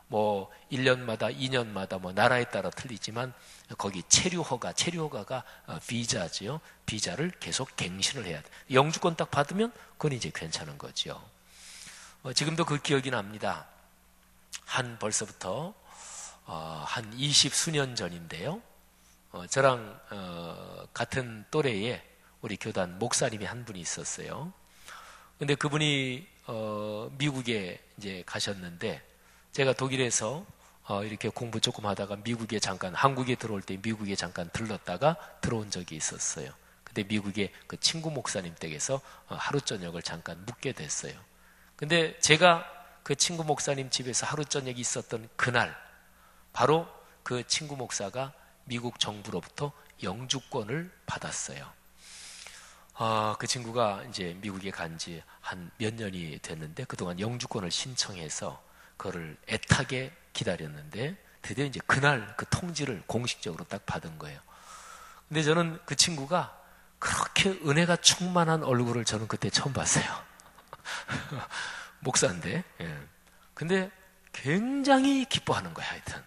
뭐 1년마다 2년마다 뭐 나라에 따라 틀리지만 거기 체류허가가 비자지요. 비자를 계속 갱신을 해야 돼. 영주권 딱 받으면 그건 이제 괜찮은 거죠. 지금도 그 기억이 납니다. 벌써부터 한 20수년 전인데요. 저랑 같은 또래에 우리 교단 목사님이 한 분이 있었어요. 근데 그분이 미국에 이제 가셨는데, 제가 독일에서 이렇게 공부 조금 하다가 미국에 잠깐, 한국에 들어올 때 미국에 잠깐 들렀다가 들어온 적이 있었어요. 근데 미국에 그 친구 목사님 댁에서 하루 저녁을 잠깐 묵게 됐어요. 근데 제가 그 친구 목사님 집에서 하루 저녁이 있었던 그날, 바로 그 친구 목사가 미국 정부로부터 영주권을 받았어요. 그 친구가 이제 미국에 간 지 한 몇 년이 됐는데, 그동안 영주권을 신청해서 그거를 애타게 기다렸는데 드디어 이제 그날 그 통지를 공식적으로 딱 받은 거예요. 근데 저는 그 친구가 그렇게 은혜가 충만한 얼굴을 저는 그때 처음 봤어요. 목사인데. 예. 근데 굉장히 기뻐하는 거야, 하여튼.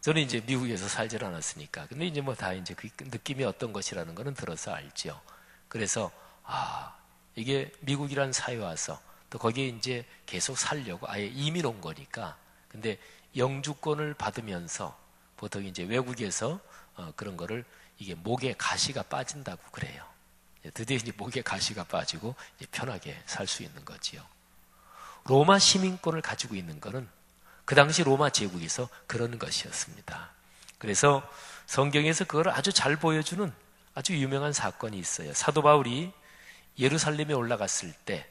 저는 이제 미국에서 살질 않았으니까. 근데 이제 뭐 다 이제 그 느낌이 어떤 것이라는 거는 들어서 알죠. 그래서, 이게 미국이란 사회 와서 또 거기에 이제 계속 살려고 아예 이민 온 거니까. 근데 영주권을 받으면서 보통 이제 외국에서 그런 거를 이게 목에 가시가 빠진다고 그래요. 드디어 이제 목에 가시가 빠지고 이제 편하게 살 수 있는 거지요. 로마 시민권을 가지고 있는 거는 그 당시 로마 제국에서 그런 것이었습니다. 그래서 성경에서 그걸 아주 잘 보여주는 아주 유명한 사건이 있어요. 사도 바울이 예루살렘에 올라갔을 때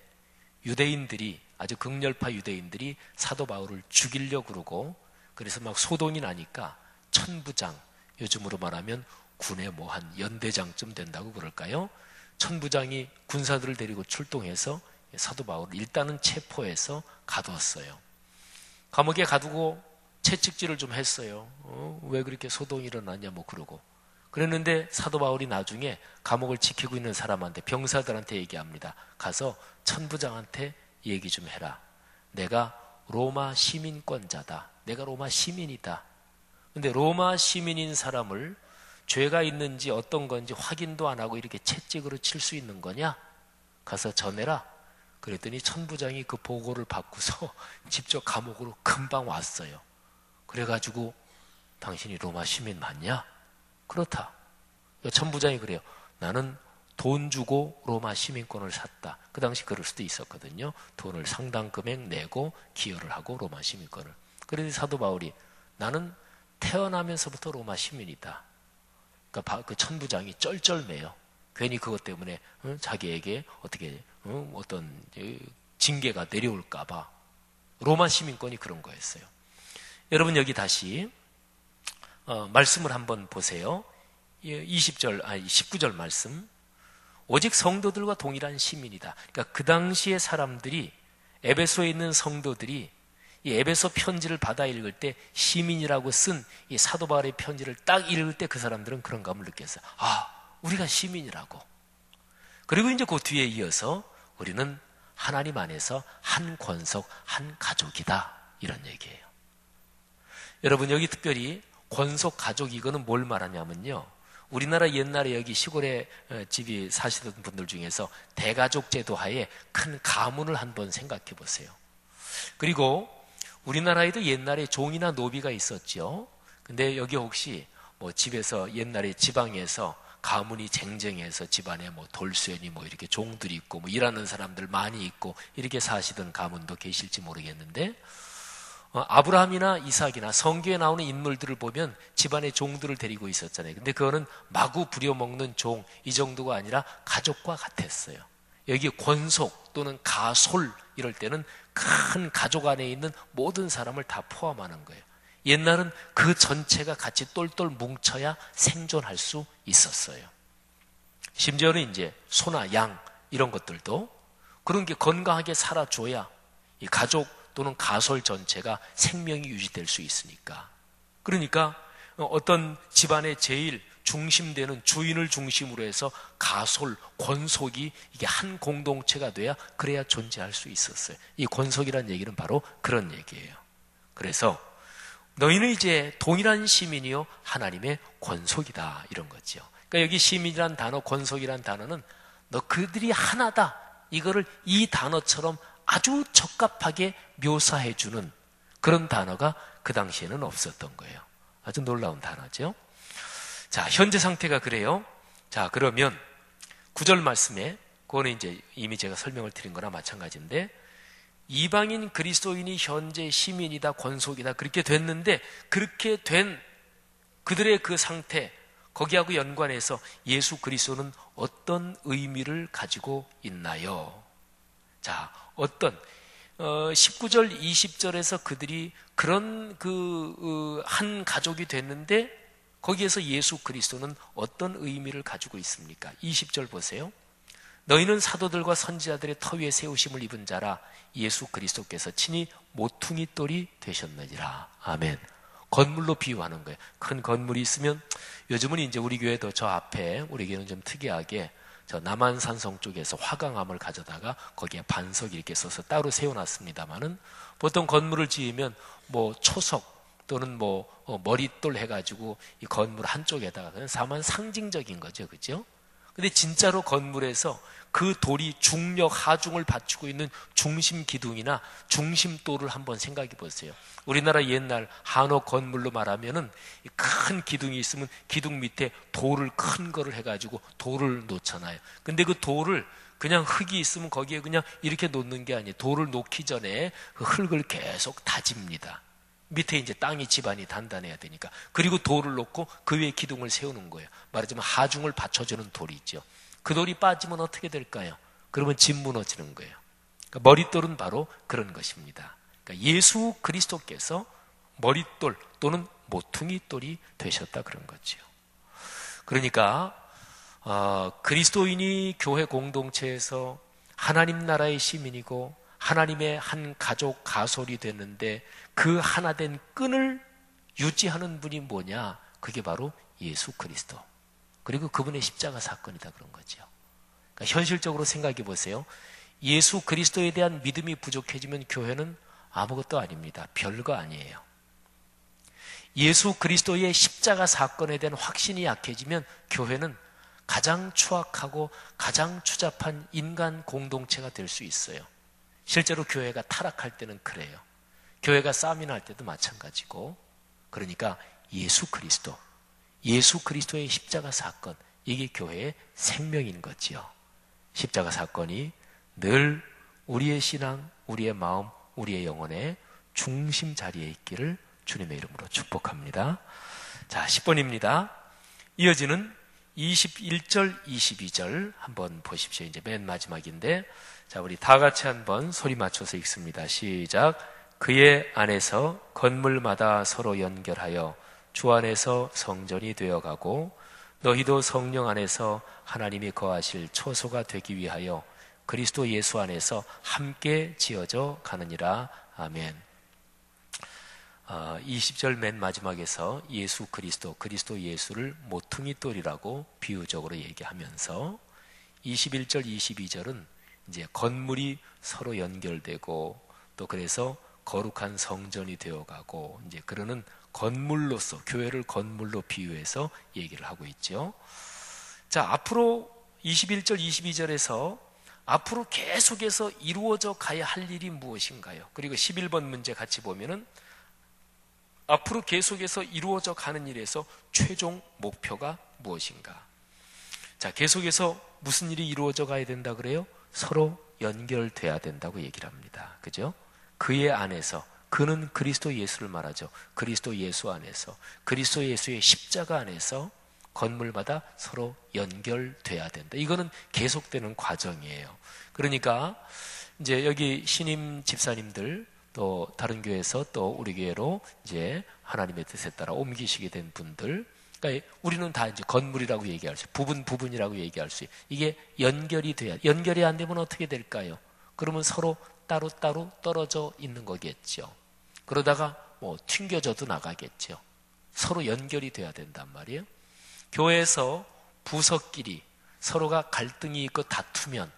유대인들이 아주 극렬파 유대인들이 사도 바울을 죽이려고 그러고 그래서 막 소동이 나니까 천부장, 요즘으로 말하면 군의 뭐 한 연대장쯤 된다고 그럴까요? 천부장이 군사들을 데리고 출동해서 사도 바울을 일단은 체포해서 가두었어요. 감옥에 가두고 채찍질을 좀 했어요. 왜 그렇게 소동이 일어났냐 뭐 그러고. 그랬는데 사도 바울이 나중에 감옥을 지키고 있는 사람한테 병사들한테 얘기합니다. 가서 천부장한테 얘기 좀 해라. 내가 로마 시민권자다. 내가 로마 시민이다. 근데 로마 시민인 사람을 죄가 있는지 어떤 건지 확인도 안 하고 이렇게 채찍으로 칠 수 있는 거냐? 가서 전해라. 그랬더니 천부장이 그 보고를 받고서 직접 감옥으로 금방 왔어요. 그래가지고 당신이 로마 시민 맞냐? 그렇다. 천부장이 그래요. 나는 돈 주고 로마 시민권을 샀다. 그 당시 그럴 수도 있었거든요. 돈을 상당 금액 내고 기여를 하고 로마 시민권을. 그런데 사도 바울이 나는 태어나면서부터 로마 시민이다. 그러니까 그 천부장이 쩔쩔매요. 괜히 그것 때문에 자기에게 어떻게 어떤 징계가 내려올까봐. 로마 시민권이 그런 거였어요. 여러분 여기 다시 말씀을 한번 보세요. 19절 말씀. 오직 성도들과 동일한 시민이다. 그러니까 그 당시의 사람들이 에베소에 있는 성도들이 이 에베소 편지를 받아 읽을 때 시민이라고 쓴 이 사도 바울의 편지를 딱 읽을 때 그 사람들은 그런 감을 느꼈어요. 우리가 시민이라고. 그리고 이제 그 뒤에 이어서 우리는 하나님 안에서 한 권속, 한 가족이다. 이런 얘기예요. 여러분 여기 특별히 권속 가족 이거는 뭘 말하냐면요. 우리나라 옛날에 여기 시골에 집이 사시던 분들 중에서 대가족 제도 하에 큰 가문을 한번 생각해 보세요. 그리고 우리나라에도 옛날에 종이나 노비가 있었죠. 근데 여기 혹시 뭐 집에서 옛날에 지방에서 가문이 쟁쟁해서 집안에 뭐 돌쇠니 뭐 이렇게 종들이 있고 뭐 일하는 사람들 많이 있고 이렇게 사시던 가문도 계실지 모르겠는데 아브라함이나 이삭이나 성경에 나오는 인물들을 보면 집안에 종들을 데리고 있었잖아요. 근데 그거는 마구 부려먹는 종 이 정도가 아니라 가족과 같았어요. 여기 권속 또는 가솔 이럴 때는 큰 가족 안에 있는 모든 사람을 다 포함하는 거예요. 옛날은 그 전체가 같이 똘똘 뭉쳐야 생존할 수 있었어요. 심지어는 이제 소나 양 이런 것들도 그런 게 건강하게 살아줘야 이 가족 또는 가솔 전체가 생명이 유지될 수 있으니까. 그러니까 어떤 집안의 제일 중심되는 주인을 중심으로 해서 가솔, 권속이 이게 한 공동체가 돼야 그래야 존재할 수 있었어요. 이 권속이라는 얘기는 바로 그런 얘기예요. 그래서 너희는 이제 동일한 시민이요 하나님의 권속이다 이런 거죠. 그러니까 여기 시민이란 단어, 권속이란 단어는 너 그들이 하나다 이거를 이 단어처럼 아주 적합하게 묘사해주는 그런 단어가 그 당시에는 없었던 거예요. 아주 놀라운 단어죠. 자, 현재 상태가 그래요. 자, 그러면 9절 말씀에 그거는 이제 이미 제가 설명을 드린 거나 마찬가지인데 이방인 그리스도인이 현재 시민이다, 권속이다 그렇게 됐는데 그렇게 된 그들의 그 상태 거기하고 연관해서 예수 그리스도는 어떤 의미를 가지고 있나요? 자, 어떤 19절, 20절에서 그들이 그런 한 가족이 됐는데 거기에서 예수 그리스도는 어떤 의미를 가지고 있습니까? 20절 보세요. 너희는 사도들과 선지자들의 터 위에 세우심을 입은 자라 예수 그리스도께서 친히 모퉁이 돌이 되셨느니라. 아멘. 건물로 비유하는 거예요. 큰 건물이 있으면 요즘은 이제 우리 교회도 저 앞에 우리 교회는 좀 특이하게 저 남한산성 쪽에서 화강암을 가져다가 거기에 반석 이렇게 써서 따로 세워놨습니다만은 보통 건물을 지으면 뭐 초석 또는 뭐 머릿돌 해가지고 이 건물 한쪽에다가 그냥 다만 상징적인 거죠, 그죠? 근데 진짜로 건물에서 그 돌이 중력 하중을 받치고 있는 중심 기둥이나 중심돌을 한번 생각해 보세요. 우리나라 옛날 한옥 건물로 말하면은 큰 기둥이 있으면 기둥 밑에 돌을 큰 거를 해가지고 돌을 놓잖아요. 근데 그 돌을 그냥 흙이 있으면 거기에 그냥 이렇게 놓는 게 아니에요. 돌을 놓기 전에 그 흙을 계속 다집니다. 밑에 이제 땅이 집안이 단단해야 되니까. 그리고 돌을 놓고 그 위에 기둥을 세우는 거예요. 말하자면 하중을 받쳐주는 돌이 있죠. 그 돌이 빠지면 어떻게 될까요? 그러면 집 무너지는 거예요. 그러니까 머릿돌은 바로 그런 것입니다. 그러니까 예수 그리스도께서 머릿돌 또는 모퉁이 돌이 되셨다 그런 거죠. 그러니까 그리스도인이 교회 공동체에서 하나님 나라의 시민이고 하나님의 한 가족 가솔이 되는데 그 하나된 끈을 유지하는 분이 뭐냐? 그게 바로 예수 그리스도. 그리고 그분의 십자가 사건이다 그런 거죠. 그러니까 현실적으로 생각해 보세요. 예수 그리스도에 대한 믿음이 부족해지면 교회는 아무것도 아닙니다. 별거 아니에요. 예수 그리스도의 십자가 사건에 대한 확신이 약해지면 교회는 가장 추악하고 가장 추잡한 인간 공동체가 될 수 있어요. 실제로 교회가 타락할 때는 그래요. 교회가 싸움이 날 때도 마찬가지고. 그러니까 예수 그리스도의 십자가 사건, 이게 교회의 생명인 거지요. 십자가 사건이 늘 우리의 신앙, 우리의 마음, 우리의 영혼의 중심 자리에 있기를 주님의 이름으로 축복합니다. 자, 10번입니다. 이어지는 21절, 22절 한번 보십시오. 이제 맨 마지막인데, 자, 우리 다 같이 한번 소리 맞춰서 읽습니다. 시작. 그의 안에서 건물마다 서로 연결하여 주 안에서 성전이 되어가고 너희도 성령 안에서 하나님이 거하실 초소가 되기 위하여 그리스도 예수 안에서 함께 지어져 가느니라. 아멘. 20절 맨 마지막에서 예수 그리스도 예수를 모퉁이 돌이라고 비유적으로 얘기하면서 21절, 22절은 이제 건물이 서로 연결되고 또 그래서 거룩한 성전이 되어가고 이제 그러는 건물로서 교회를 건물로 비유해서 얘기를 하고 있죠. 자, 앞으로 21절, 22절에서 앞으로 계속해서 이루어져 가야 할 일이 무엇인가요? 그리고 11번 문제 같이 보면은 앞으로 계속해서 이루어져 가는 일에서 최종 목표가 무엇인가? 자, 계속해서 무슨 일이 이루어져 가야 된다 그래요? 서로 연결돼야 된다고 얘기를 합니다. 그죠? 그의 안에서, 그는 그리스도 예수를 말하죠. 그리스도 예수 안에서, 그리스도 예수의 십자가 안에서 건물마다 서로 연결돼야 된다. 이거는 계속되는 과정이에요. 그러니까 이제 여기 신임 집사님들 또 다른 교회에서 또 우리 교회로 이제 하나님의 뜻에 따라 옮기시게 된 분들, 그러니까 우리는 다 이제 건물이라고 얘기할 수, 부분이라고 얘기할 수, 이게 연결이 돼야, 연결이 안 되면 어떻게 될까요? 그러면 서로 따로 떨어져 있는 거겠죠. 그러다가 뭐 튕겨져도 나가겠죠. 서로 연결이 돼야 된단 말이에요. 교회에서 부서끼리 서로가 갈등이 있고 다투면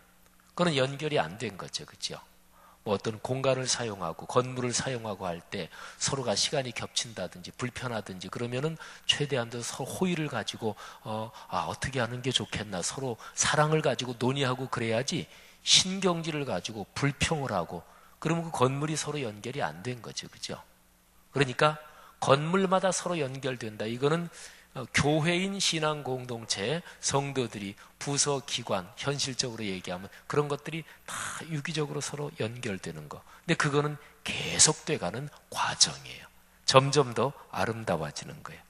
그건 연결이 안 된 거죠. 그죠? 뭐 어떤 공간을 사용하고 건물을 사용하고 할 때 서로가 시간이 겹친다든지 불편하든지 그러면은 최대한도 서로 호의를 가지고 어떻게 하는 게 좋겠나, 서로 사랑을 가지고 논의하고 그래야지 신경질을 가지고 불평을 하고 그러면 그 건물이 서로 연결이 안 된 거죠. 그죠? 그러니까 건물마다 서로 연결된다. 이거는 교회인 신앙 공동체 성도들이 부서 기관 현실적으로 얘기하면 그런 것들이 다 유기적으로 서로 연결되는 거. 근데 그거는 계속돼가는 과정이에요. 점점 더 아름다워지는 거예요.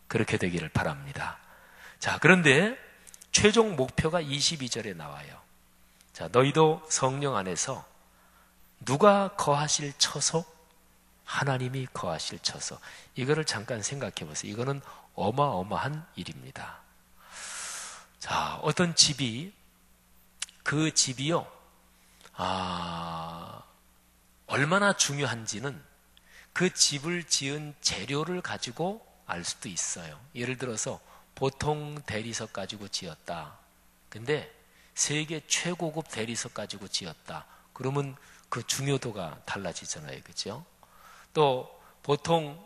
그렇게 되기를 바랍니다. 자, 그런데 최종 목표가 22절에 나와요. 자, 너희도 성령 안에서 누가 거하실 처소? 하나님이 거하실 처소. 이거를 잠깐 생각해 보세요. 이거는 어마어마한 일입니다. 자, 어떤 집이, 그 집이요, 얼마나 중요한지는 그 집을 지은 재료를 가지고 알 수도 있어요. 예를 들어서 보통 대리석 가지고 지었다. 근데 세계 최고급 대리석 가지고 지었다. 그러면 그 중요도가 달라지잖아요. 그죠? 또 보통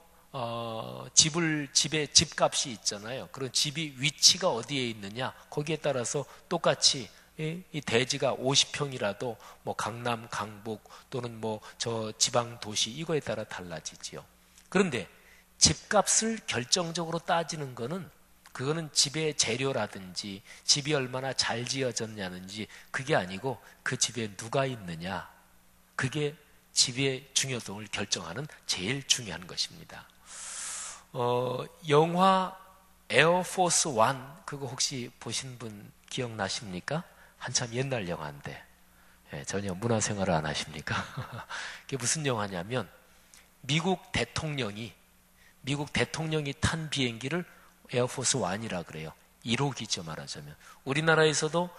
집의 집값이 있잖아요. 그런 집이 위치가 어디에 있느냐, 거기에 따라서 똑같이 이 대지가 50평이라도 뭐 강남, 강북 또는 뭐 저 지방 도시 이거에 따라 달라지지요. 그런데 집값을 결정적으로 따지는 거는 그거는 집의 재료라든지 집이 얼마나 잘 지어졌냐는지 그게 아니고 그 집에 누가 있느냐, 그게 집의 중요도를 결정하는 제일 중요한 것입니다. 영화 에어포스 1 그거 혹시 보신 분 기억나십니까? 한참 옛날 영화인데 전혀 문화생활을 안 하십니까? 그게 무슨 영화냐면 미국 대통령이 탄 비행기를 에어포스 1이라 그래요. 1호기죠 말하자면. 우리나라에서도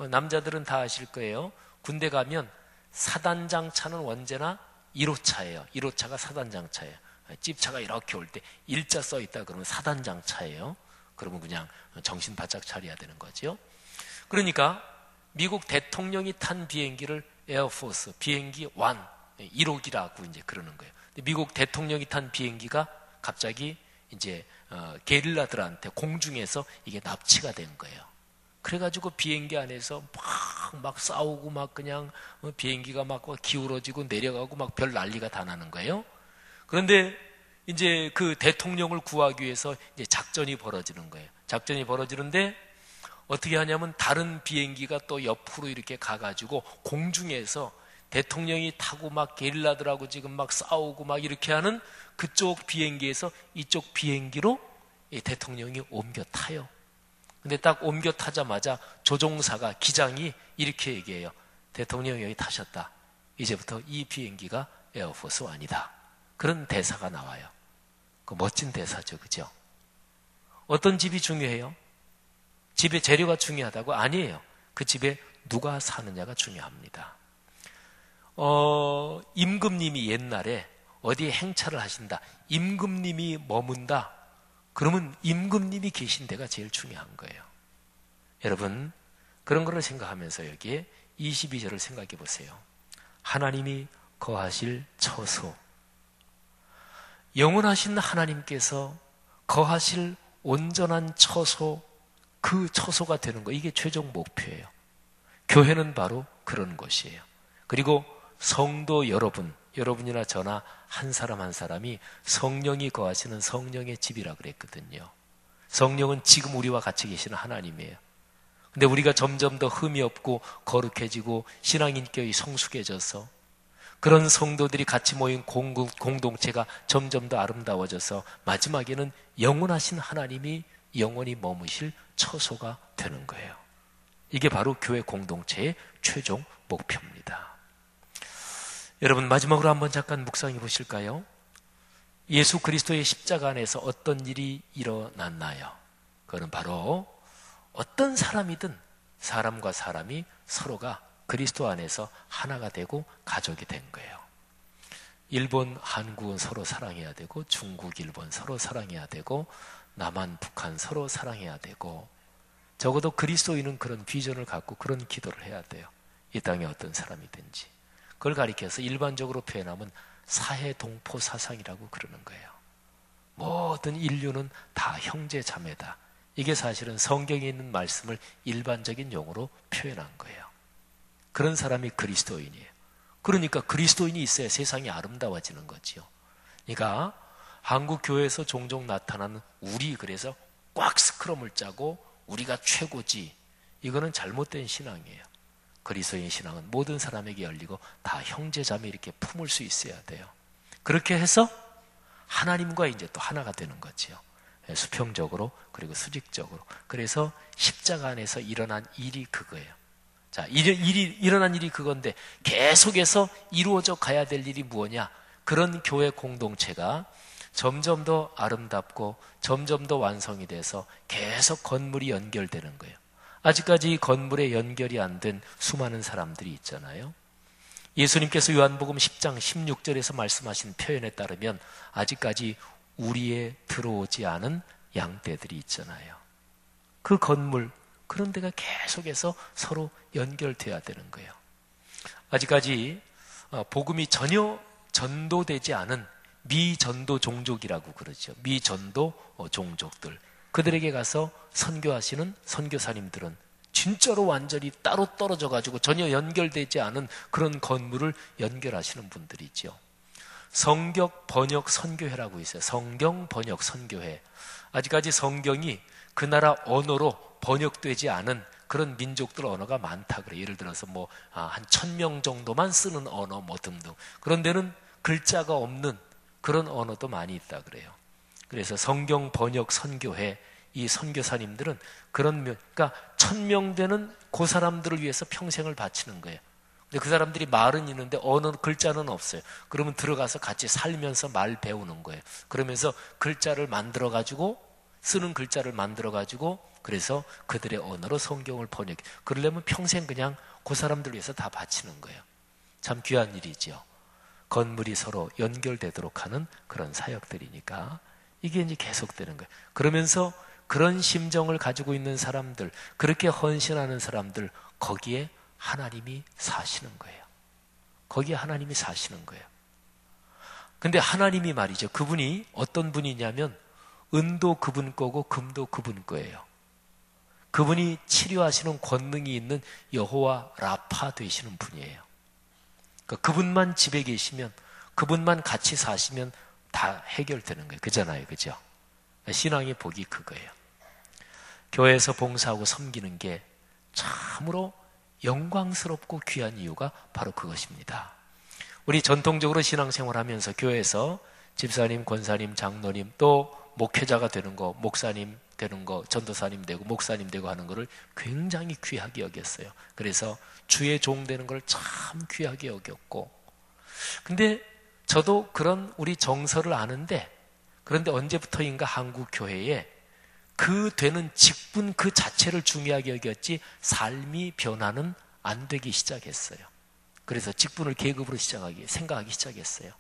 남자들은 다 아실 거예요. 군대 가면 사단장차는 언제나 1호차예요. 1호차가 사단장차예요. 찝차가 이렇게 올 때 일자 써 있다 그러면 사단장차예요. 그러면 그냥 정신 바짝 차려야 되는 거죠. 그러니까 미국 대통령이 탄 비행기를 에어포스 비행기 1, 1호기라고 이제 그러는 거예요. 미국 대통령이 탄 비행기가 갑자기 이제 게릴라들한테 공중에서 이게 납치가 된 거예요. 그래가지고 비행기 안에서 막 싸우고 막 그냥 비행기가 막 기울어지고 내려가고 막 별 난리가 다 나는 거예요. 그런데 이제 그 대통령을 구하기 위해서 이제 작전이 벌어지는 거예요. 작전이 벌어지는데 어떻게 하냐면 다른 비행기가 또 옆으로 이렇게 가가지고 공중에서 대통령이 타고 막 게릴라들하고 지금 막 싸우고 막 이렇게 하는 그쪽 비행기에서 이쪽 비행기로 이 대통령이 옮겨 타요. 근데 딱 옮겨 타자마자 조종사가 기장이 이렇게 얘기해요. 대통령 여기 타셨다. 이제부터 이 비행기가 에어포스 1이다. 그런 대사가 나와요. 그 멋진 대사죠. 그죠? 어떤 집이 중요해요? 집의 재료가 중요하다고? 아니에요. 그 집에 누가 사느냐가 중요합니다. 임금님이 옛날에 어디에 행차를 하신다. 임금님이 머문다. 그러면 임금님이 계신 데가 제일 중요한 거예요. 여러분, 그런 거를 생각하면서 여기에 22절을 생각해 보세요. 하나님이 거하실 처소. 영원하신 하나님께서 거하실 온전한 처소, 그 처소가 되는 거, 이게 최종 목표예요. 교회는 바로 그런 곳이에요. 그리고 성도 여러분이나 저나 한 사람 한 사람이 성령이 거하시는 성령의 집이라 그랬거든요. 성령은 지금 우리와 같이 계시는 하나님이에요. 근데 우리가 점점 더 흠이 없고 거룩해지고 신앙인격이 성숙해져서 그런 성도들이 같이 모인 공동체가 점점 더 아름다워져서 마지막에는 영원하신 하나님이 영원히 머무실 처소가 되는 거예요. 이게 바로 교회 공동체의 최종 목표입니다. 여러분, 마지막으로 한번 잠깐 묵상해 보실까요? 예수 그리스도의 십자가 안에서 어떤 일이 일어났나요? 그거는 바로 어떤 사람이든 사람과 사람이 서로가 그리스도 안에서 하나가 되고 가족이 된 거예요. 일본, 한국은 서로 사랑해야 되고, 중국, 일본 서로 사랑해야 되고, 남한, 북한 서로 사랑해야 되고, 적어도 그리스도인은 그런 비전을 갖고 그런 기도를 해야 돼요. 이 땅에 어떤 사람이든지. 그걸 가리켜서 일반적으로 표현하면 사해동포 사상이라고 그러는 거예요. 모든 인류는 다 형제 자매다. 이게 사실은 성경에 있는 말씀을 일반적인 용어로 표현한 거예요. 그런 사람이 그리스도인이에요. 그러니까 그리스도인이 있어야 세상이 아름다워지는 거지요. 그러니까 한국 교회에서 종종 나타나는 우리, 그래서 꽉 스크럼을 짜고 우리가 최고지, 이거는 잘못된 신앙이에요. 그리스도인 신앙은 모든 사람에게 열리고 다 형제자매 이렇게 품을 수 있어야 돼요. 그렇게 해서 하나님과 이제 또 하나가 되는 거지요. 수평적으로 그리고 수직적으로. 그래서 십자가 안에서 일어난 일이 그거예요. 자, 일어난 일이 그건데 계속해서 이루어져 가야 될 일이 무엇이냐? 그런 교회 공동체가 점점 더 아름답고 점점 더 완성이 돼서 계속 건물이 연결되는 거예요. 아직까지 건물에 연결이 안 된 수많은 사람들이 있잖아요. 예수님께서 요한복음 10장 16절에서 말씀하신 표현에 따르면 아직까지 우리에 들어오지 않은 양떼들이 있잖아요. 그 건물, 그런 데가 계속해서 서로 연결돼야 되는 거예요. 아직까지 복음이 전혀 전도되지 않은 미전도 종족이라고 그러죠. 미전도 종족들, 그들에게 가서 선교하시는 선교사님들은 진짜로 완전히 따로 떨어져 가지고 전혀 연결되지 않은 그런 건물을 연결하시는 분들이죠. 성경 번역 선교회라고 있어요. 성경 번역 선교회. 아직까지 성경이 그 나라 언어로 번역되지 않은 그런 민족들 언어가 많다 그래요. 예를 들어서 한 1000명 정도만 쓰는 언어 등등. 그런 데는 글자가 없는 그런 언어도 많이 있다 그래요. 그래서 성경 번역 선교회, 이 선교사님들은 그러니까 1000명 되는 그 사람들을 위해서 평생을 바치는 거예요. 근데 그 사람들이 말은 있는데 언어 글자는 없어요. 그러면 들어가서 같이 살면서 말 배우는 거예요. 그러면서 글자를 만들어 가지고, 쓰는 글자를 만들어 가지고, 그래서 그들의 언어로 성경을 번역. 그러려면 평생 그냥 그 사람들 위해서 다 바치는 거예요. 참 귀한 일이죠. 건물이 서로 연결되도록 하는 그런 사역들이니까 이게 이제 계속되는 거예요. 그러면서 그런 심정을 가지고 있는 사람들, 그렇게 헌신하는 사람들, 거기에 하나님이 사시는 거예요. 거기에 하나님이 사시는 거예요. 근데 하나님이 말이죠. 그분이 어떤 분이냐면 은도 그분 거고 금도 그분 거예요. 그분이 치료하시는 권능이 있는 여호와 라파 되시는 분이에요. 그러니까 그분만 집에 계시면, 그분만 같이 사시면 다 해결되는 거예요. 그잖아요. 그죠? 신앙의 복이 그거예요. 교회에서 봉사하고 섬기는 게 참으로 영광스럽고 귀한 이유가 바로 그것입니다. 우리 전통적으로 신앙생활 하면서 교회에서 집사님, 권사님, 장로님, 또 목회자가 되는 거, 목사님 되는 거, 전도사님 되고 목사님 되고 하는 거를 굉장히 귀하게 여겼어요. 그래서 주의 종 되는 걸 참 귀하게 여겼고, 근데 저도 그런 우리 정서를 아는데, 그런데 언제부터인가 한국 교회에 그 되는 직분 그 자체를 중요하게 여겼지 삶이 변화는 안 되기 시작했어요. 그래서 직분을 계급으로 생각하기 시작했어요.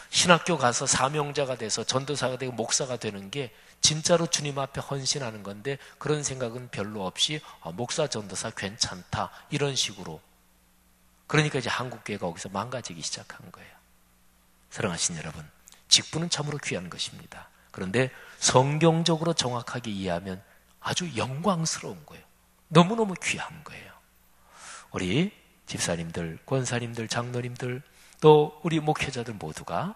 신학교 가서 사명자가 돼서 전도사가 되고 목사가 되는 게 진짜로 주님 앞에 헌신하는 건데, 그런 생각은 별로 없이 목사 전도사 괜찮다 이런 식으로. 그러니까 이제 한국교회가 거기서 망가지기 시작한 거예요. 사랑하신 여러분, 직분은 참으로 귀한 것입니다. 그런데 성경적으로 정확하게 이해하면 아주 영광스러운 거예요. 너무너무 귀한 거예요. 우리 집사님들, 권사님들, 장로님들, 또 우리 목회자들 모두가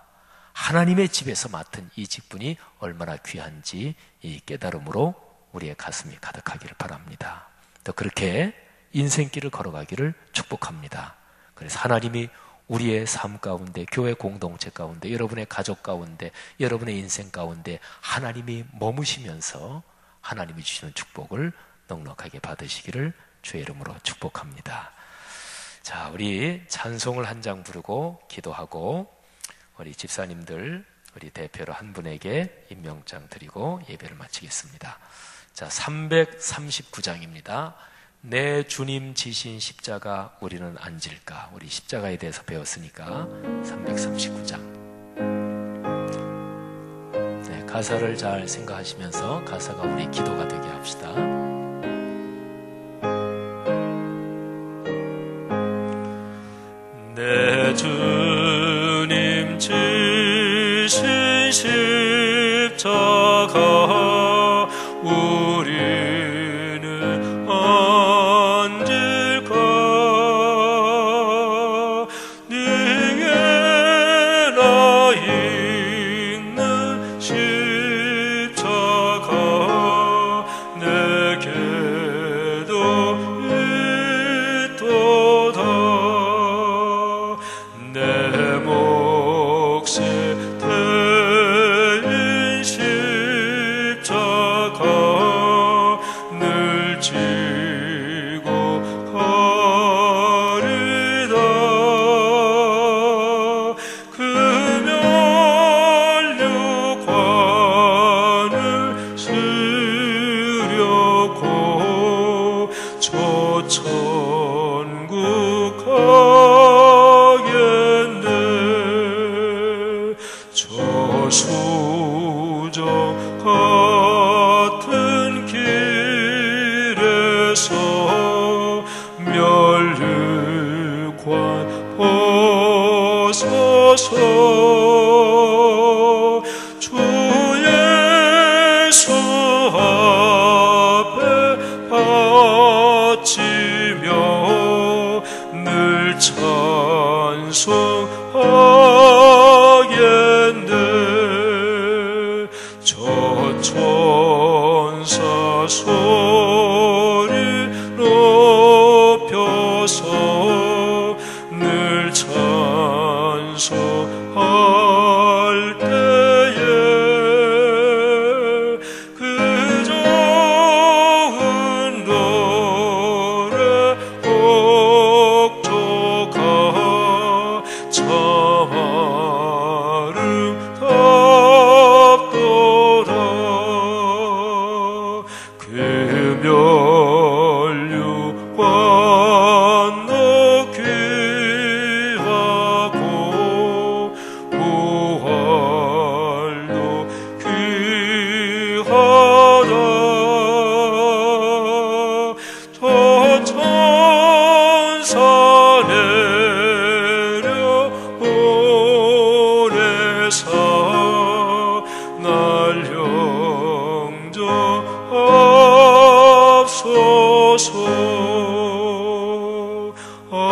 하나님의 집에서 맡은 이 직분이 얼마나 귀한지 이 깨달음으로 우리의 가슴이 가득하기를 바랍니다. 또 그렇게 인생길을 걸어가기를 축복합니다. 그래서 하나님이 우리의 삶 가운데, 교회 공동체 가운데, 여러분의 가족 가운데, 여러분의 인생 가운데 하나님이 머무시면서 하나님이 주시는 축복을 넉넉하게 받으시기를 주의 이름으로 축복합니다. 자, 우리 찬송을 한 장 부르고 기도하고 우리 집사님들, 우리 대표로 한 분에게 임명장 드리고 예배를 마치겠습니다. 자, 339장입니다. 내 주님 지신 십자가 우리는 안 질까? 우리 십자가에 대해서 배웠으니까 339장. 네, 가사를 잘 생각하시면서 가사가 우리 기도가 되게 합시다. 내 주님 지신 십자가 우리는 앉을까? 네게 나 있는 십자가 내게도 있도다. 내 몫이 대인 십자가 늘 지고 가리다. 그 면류관을 쓰려고 저 천국
수정 같은 길에서 멸류관 벗어서 주의 수 앞에 바치며 늘 찬송하겠네. 저 천사 소리 높여서 늘 찬송할 때에 그 좋은 노래 옥조가 참 아름답더라. 그 멸류관 너 귀하고 부활도 귀하다. 저 천사 내려오래사 날 영접하소서. 아멘.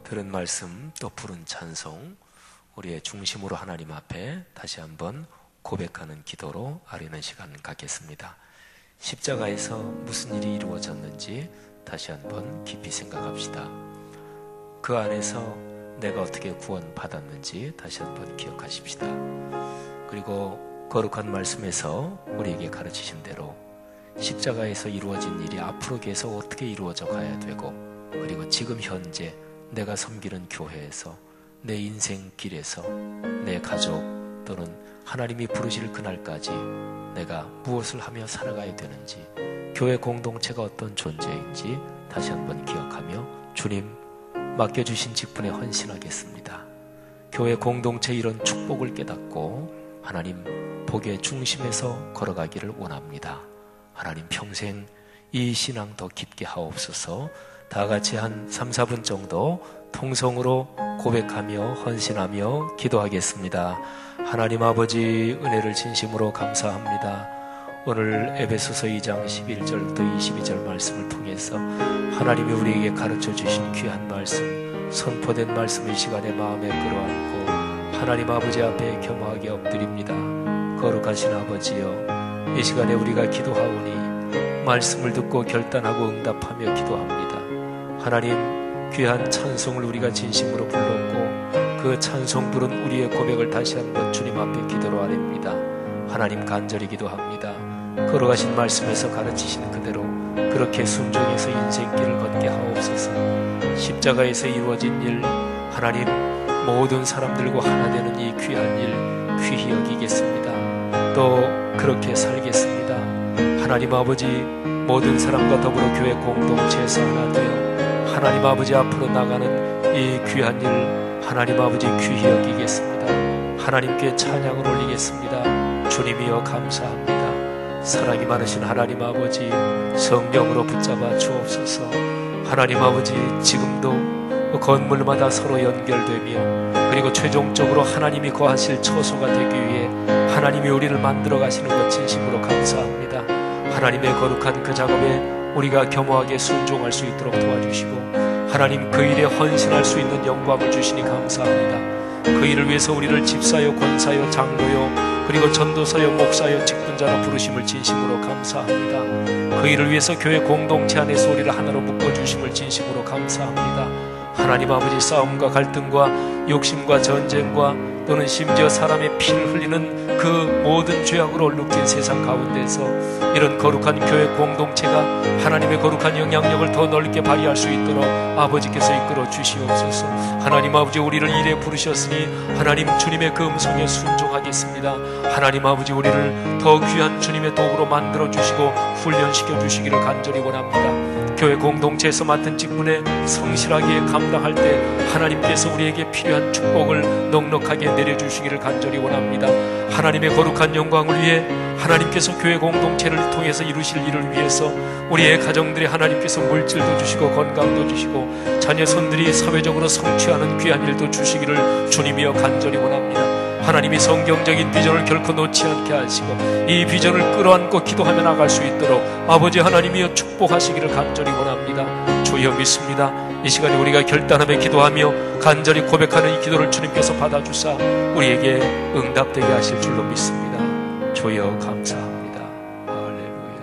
들은 말씀 또 부른 찬송, 우리의 중심으로 하나님 앞에 다시 한번 고백하는 기도로 아뢰는 시간 갖겠습니다. 십자가에서 무슨 일이 이루어졌는지 다시 한번 깊이 생각합시다. 그 안에서 내가 어떻게 구원받았는지 다시 한번 기억하십시다. 그리고 거룩한 말씀에서 우리에게 가르치신 대로 십자가에서 이루어진 일이 앞으로 계속 어떻게 이루어져 가야 되고, 그리고 지금 현재 내가 섬기는 교회에서, 내 인생 길에서, 내 가족 또는 하나님이 부르실 그날까지 내가 무엇을 하며 살아가야 되는지, 교회 공동체가 어떤 존재인지 다시 한번 기억하며 주님 맡겨주신 직분에 헌신하겠습니다. 교회 공동체 이런 축복을 깨닫고 하나님 복의 중심에서 걸어가기를 원합니다. 하나님 평생 이 신앙 더 깊게 하옵소서. 다 같이 한 3, 4분 정도 통성으로 고백하며 헌신하며 기도하겠습니다. 하나님 아버지, 은혜를 진심으로 감사합니다. 오늘 에베소서 2장 11절부터 22절 말씀을 통해서 하나님이 우리에게 가르쳐 주신 귀한 말씀, 선포된 말씀 이 시간에 마음에 끌어안고 하나님 아버지 앞에 겸허하게 엎드립니다. 거룩하신 아버지여, 이 시간에 우리가 기도하오니 말씀을 듣고 결단하고 응답하며 기도합니다. 하나님, 귀한 찬송을 우리가 진심으로 불렀고 그 찬송 부른 우리의 고백을 다시 한번 주님 앞에 기도로 아뢰입니다. 하나님, 간절히 기도합니다. 걸어가신 말씀에서 가르치신 그대로 그렇게 순종해서 인생길을 걷게 하옵소서. 십자가에서 이루어진 일, 하나님 모든 사람들과 하나 되는 이 귀한 일 귀히 여기겠습니다. 또 그렇게 살겠습니다. 하나님 아버지, 모든 사람과 더불어 교회 공동체에서 하나 되어 하나님 아버지 앞으로 나가는 이 귀한 일 하나님 아버지 귀히 여기겠습니다. 하나님께 찬양을 올리겠습니다. 주님이여 감사합니다. 사랑이 많으신 하나님 아버지, 성령으로 붙잡아 주옵소서. 하나님 아버지, 지금도 건물마다 서로 연결되며 그리고 최종적으로 하나님이 거하실 처소가 되기 위해 하나님이 우리를 만들어 가시는 것 진심으로 감사합니다. 하나님의 거룩한 그 작업에 우리가 겸허하게 순종할 수 있도록 도와주시고 하나님 그 일에 헌신할 수 있는 영광을 주시니 감사합니다. 그 일을 위해서 우리를 집사요, 권사요, 장로요, 그리고 전도사요, 목사요, 직분자로 부르심을 진심으로 감사합니다. 그 일을 위해서 교회 공동체 안에서 우리를 하나로 묶어주심을 진심으로 감사합니다. 하나님 아버지, 싸움과 갈등과 욕심과 전쟁과 또는 심지어 사람의 피를 흘리는 그 모든 죄악으로 얼룩진 세상 가운데서 이런 거룩한 교회 공동체가 하나님의 거룩한 영향력을 더 넓게 발휘할 수 있도록 아버지께서 이끌어 주시옵소서. 하나님 아버지, 우리를 일에 부르셨으니 하나님 주님의 그 음성에 순종하겠습니다. 하나님 아버지, 우리를 더 귀한 주님의 도구로 만들어 주시고 훈련시켜 주시기를 간절히 원합니다. 교회 공동체에서 맡은 직분에 성실하게 감당할 때 하나님께서 우리에게 필요한 축복을 넉넉하게 내려주시기를 간절히 원합니다. 하나님의 거룩한 영광을 위해 하나님께서 교회 공동체를 통해서 이루실 일을 위해서 우리의 가정들이 하나님께서 물질도 주시고 건강도 주시고 자녀 손들이 사회적으로 성취하는 귀한 일도 주시기를 주님이여 간절히 원합니다. 하나님이 성경적인 비전을 결코 놓지 않게 하시고 이 비전을 끌어안고 기도하며 나갈 수 있도록 아버지 하나님이여 축복하시기를 간절히 원합니다. 주여 믿습니다. 이 시간에 우리가 결단하며 기도하며 간절히 고백하는 이 기도를 주님께서 받아주사 우리에게 응답되게 하실 줄로 믿습니다. 주여 감사합니다. 할렐루야.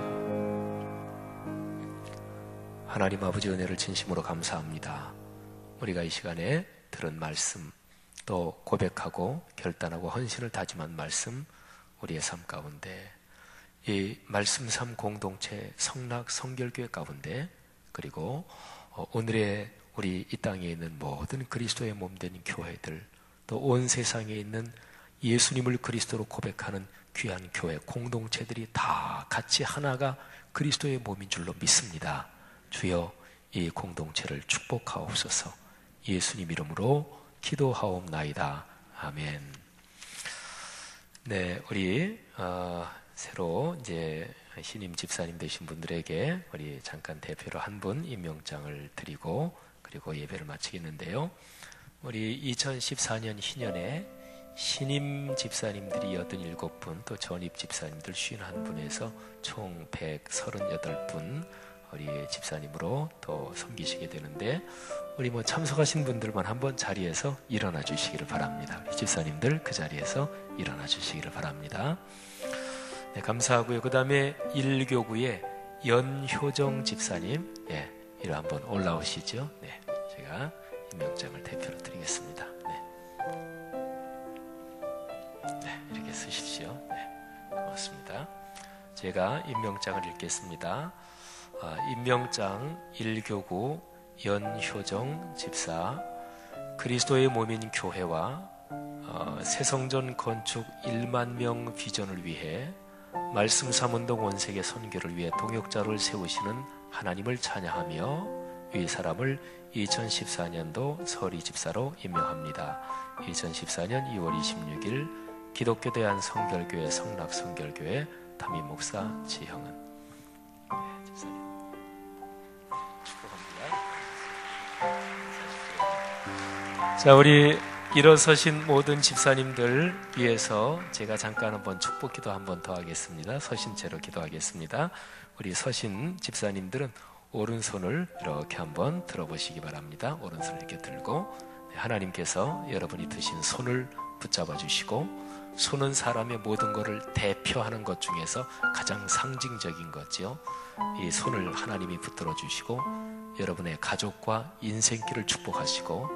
하나님 아버지 은혜를 진심으로 감사합니다. 우리가 이 시간에 들은 말씀 또 고백하고 결단하고 헌신을 다짐한 말씀 우리의 삶 가운데 이 말씀 삶 공동체 성락 성결교회 가운데 그리고 오늘의 우리 이 땅에 있는 모든 그리스도의 몸된 교회들 또 온 세상에 있는 예수님을 그리스도로 고백하는 귀한 교회 공동체들이 다 같이 하나가 그리스도의 몸인 줄로 믿습니다. 주여 이 공동체를 축복하옵소서. 예수님 이름으로 기도하옵나이다. 아멘. 네, 우리 새로 이제 신임 집사님 되신 분들에게 우리 잠깐 대표로 한 분 임명장을 드리고 그리고 예배를 마치겠는데요. 우리 2014년 희년에 신임 집사님들이 87분 또 전입 집사님들 51분에서 총 138분 우리 집사님으로 또 섬기시게 되는데 우리 참석하신 분들만 한번 자리에서 일어나 주시기를 바랍니다. 우리 집사님들 그 자리에서 일어나 주시기를 바랍니다. 네, 감사하고요. 그 다음에 1교구의 연효정 집사님, 예, 이리 한번 올라오시죠. 네, 제가 임명장을 대표로 드리겠습니다. 네, 이렇게 쓰십시오. 네, 고맙습니다. 제가 임명장을 읽겠습니다. 임명장 1교구 연효정 집사, 그리스도의 몸인 교회와 새성전 건축 1만 명 비전을 위해 말씀 삼운동 원색의 선교를 위해 동역자를 세우시는 하나님을 찬양하며 이 사람을 2014년도 서리 집사로 임명합니다. 2014년 2월 26일 기독교 대한성결교회 성락성결교회 담임 목사 지형은. 네, 집사님 축복합니다. 자, 우리 일어서신 모든 집사님들 위해서 제가 잠깐 한번 축복 기도 한번 더 하겠습니다. 서신 채로 기도하겠습니다. 우리 서신 집사님들은 오른손을 이렇게 한번 들어보시기 바랍니다. 오른손을 이렇게 들고 하나님께서 여러분이 드신 손을 붙잡아 주시고, 손은 사람의 모든 것을 대표하는 것 중에서 가장 상징적인 거죠. 이 손을 하나님이 붙들어 주시고 여러분의 가족과 인생길을 축복하시고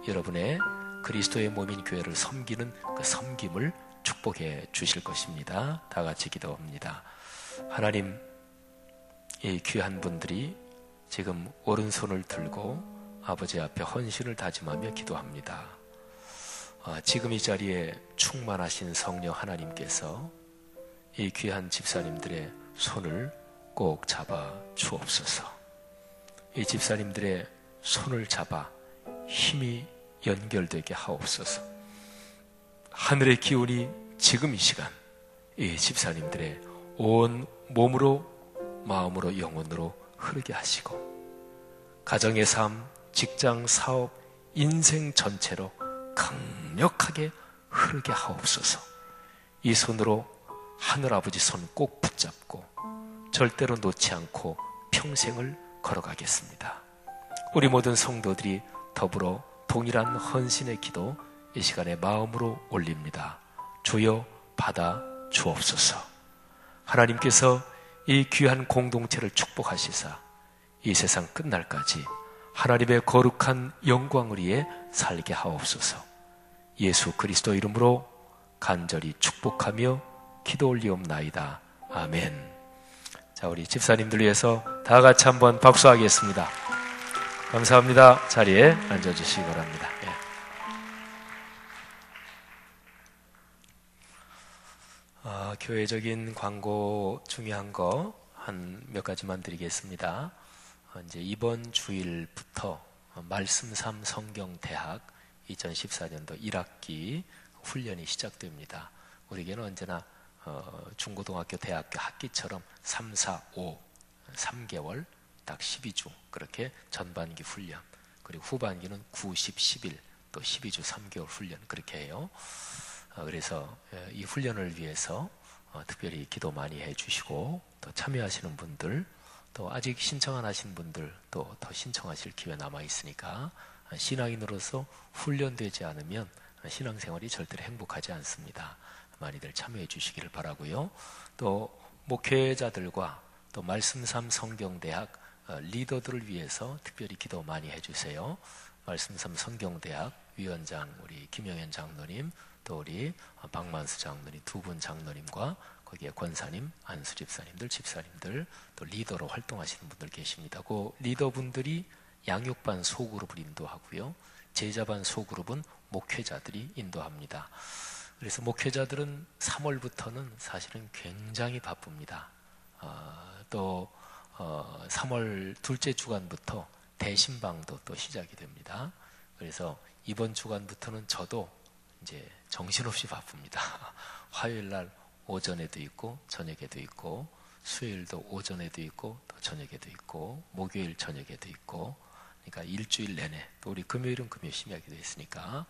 여러분의 그리스도의 몸인 교회를 섬기는 그 섬김을 축복해 주실 것입니다. 다 같이 기도합니다. 하나님, 이 귀한 분들이 지금 오른손을 들고 아버지 앞에 헌신을 다짐하며 기도합니다. 지금 이 자리에 충만하신 성령 하나님께서 이 귀한 집사님들의 손을 꼭 잡아 주옵소서. 이 집사님들의 손을 잡아 힘이 연결되게 하옵소서. 하늘의 기운이 지금 이 시간 이 집사님들의 온 몸으로 마음으로 영혼으로 흐르게 하시고 가정의 삶, 직장, 사업, 인생 전체로 강력하게 흐르게 하옵소서. 이 손으로 하늘아버지 손 꼭 붙잡고 절대로 놓지 않고 평생을 걸어가겠습니다. 우리 모든 성도들이 더불어 동일한 헌신의 기도 이 시간에 마음으로 올립니다. 주여 받아 주옵소서. 하나님께서 이 귀한 공동체를 축복하시사 이 세상 끝날까지 하나님의 거룩한 영광을 위해 살게 하옵소서. 예수 그리스도 이름으로 간절히 축복하며 기도 올리옵나이다. 아멘. 자, 우리 집사님들 위해서 다 같이 한번 박수하겠습니다. 감사합니다. 자리에 앉아주시기 바랍니다. 교회적인 광고 중요한 거 한 몇 가지만 드리겠습니다. 이제 이번 주일부터 말씀 3 성경대학 2014년도 1학기 훈련이 시작됩니다. 우리에게는 언제나 중고등학교, 대학교 학기처럼 3, 4, 5, 3개월, 딱 12주 그렇게 전반기 훈련, 그리고 후반기는 9, 10, 11, 또 12주 3개월 훈련 그렇게 해요. 그래서 이 훈련을 위해서 특별히 기도 많이 해주시고, 또 참여하시는 분들, 또 아직 신청 안 하신 분들 또 더 신청하실 기회 남아 있으니까, 신앙인으로서 훈련되지 않으면 신앙생활이 절대로 행복하지 않습니다. 많이들 참여해 주시기를 바라고요. 또 목회자들과 또 말씀 3 성경대학 리더들을 위해서 특별히 기도 많이 해주세요. 말씀 3 성경대학 위원장 우리 김영현 장로님, 또 우리 박만수 장로님, 두 분 장로님과 거기에 권사님, 안수 집사님들, 집사님들, 또 리더로 활동하시는 분들 계십니다. 그 리더분들이 양육반 소그룹을 인도하고요, 제자반 소그룹은 목회자들이 인도합니다. 그래서 목회자들은 3월부터는 사실은 굉장히 바쁩니다. 또 3월 둘째 주간부터 대신방도 또 시작이 됩니다. 그래서 이번 주간부터는 저도 이제 정신없이 바쁩니다. 화요일 날 오전에도 있고 저녁에도 있고, 수요일도 오전에도 있고 또 저녁에도 있고, 목요일 저녁에도 있고, 그러니까 일주일 내내, 또 우리 금요일은 금요 심야기도 있으니까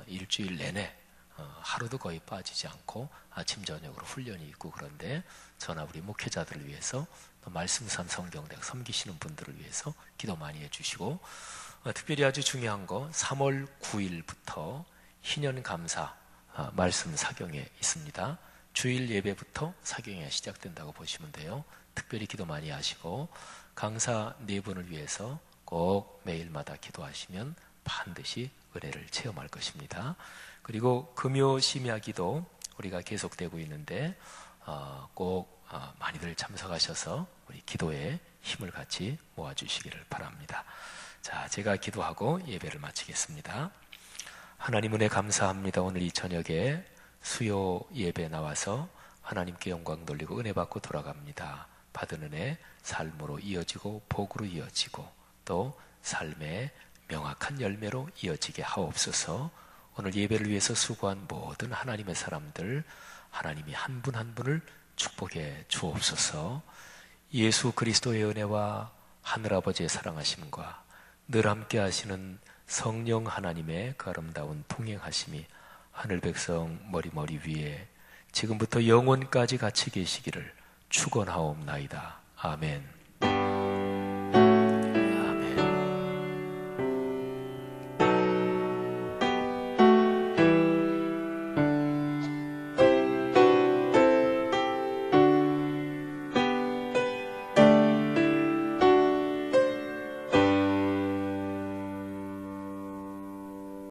일주일 내내 하루도 거의 빠지지 않고 아침 저녁으로 훈련이 있고, 그런데 저나 우리 목회자들을 위해서, 또 말씀 3 성경대학 섬기시는 분들을 위해서 기도 많이 해주시고, 특별히 아주 중요한 거 3월 9일부터 희년 감사 말씀 사경회 있습니다. 주일 예배부터 사경회가 시작된다고 보시면 돼요. 특별히 기도 많이 하시고, 강사 4분을 위해서 꼭 매일마다 기도하시면 반드시 은혜를 체험할 것입니다. 그리고 금요 심야기도 우리가 계속되고 있는데 꼭 많이들 참석하셔서 우리 기도에 힘을 같이 모아주시기를 바랍니다. 자, 제가 기도하고 예배를 마치겠습니다. 하나님 은혜 감사합니다. 오늘 이 저녁에 수요 예배 나와서 하나님께 영광 돌리고 은혜 받고 돌아갑니다. 받은 은혜 삶으로 이어지고 복으로 이어지고 또 삶의 명확한 열매로 이어지게 하옵소서. 오늘 예배를 위해서 수고한 모든 하나님의 사람들, 하나님이 한 분 한 분을 축복해 주옵소서. 예수 그리스도의 은혜와 하늘아버지의 사랑하심과 늘 함께 하시는 성령 하나님의 그 아름다운 동행하심이 하늘 백성 머리 위에 지금부터 영원까지 같이 계시기를 축원하옵나이다. 아멘.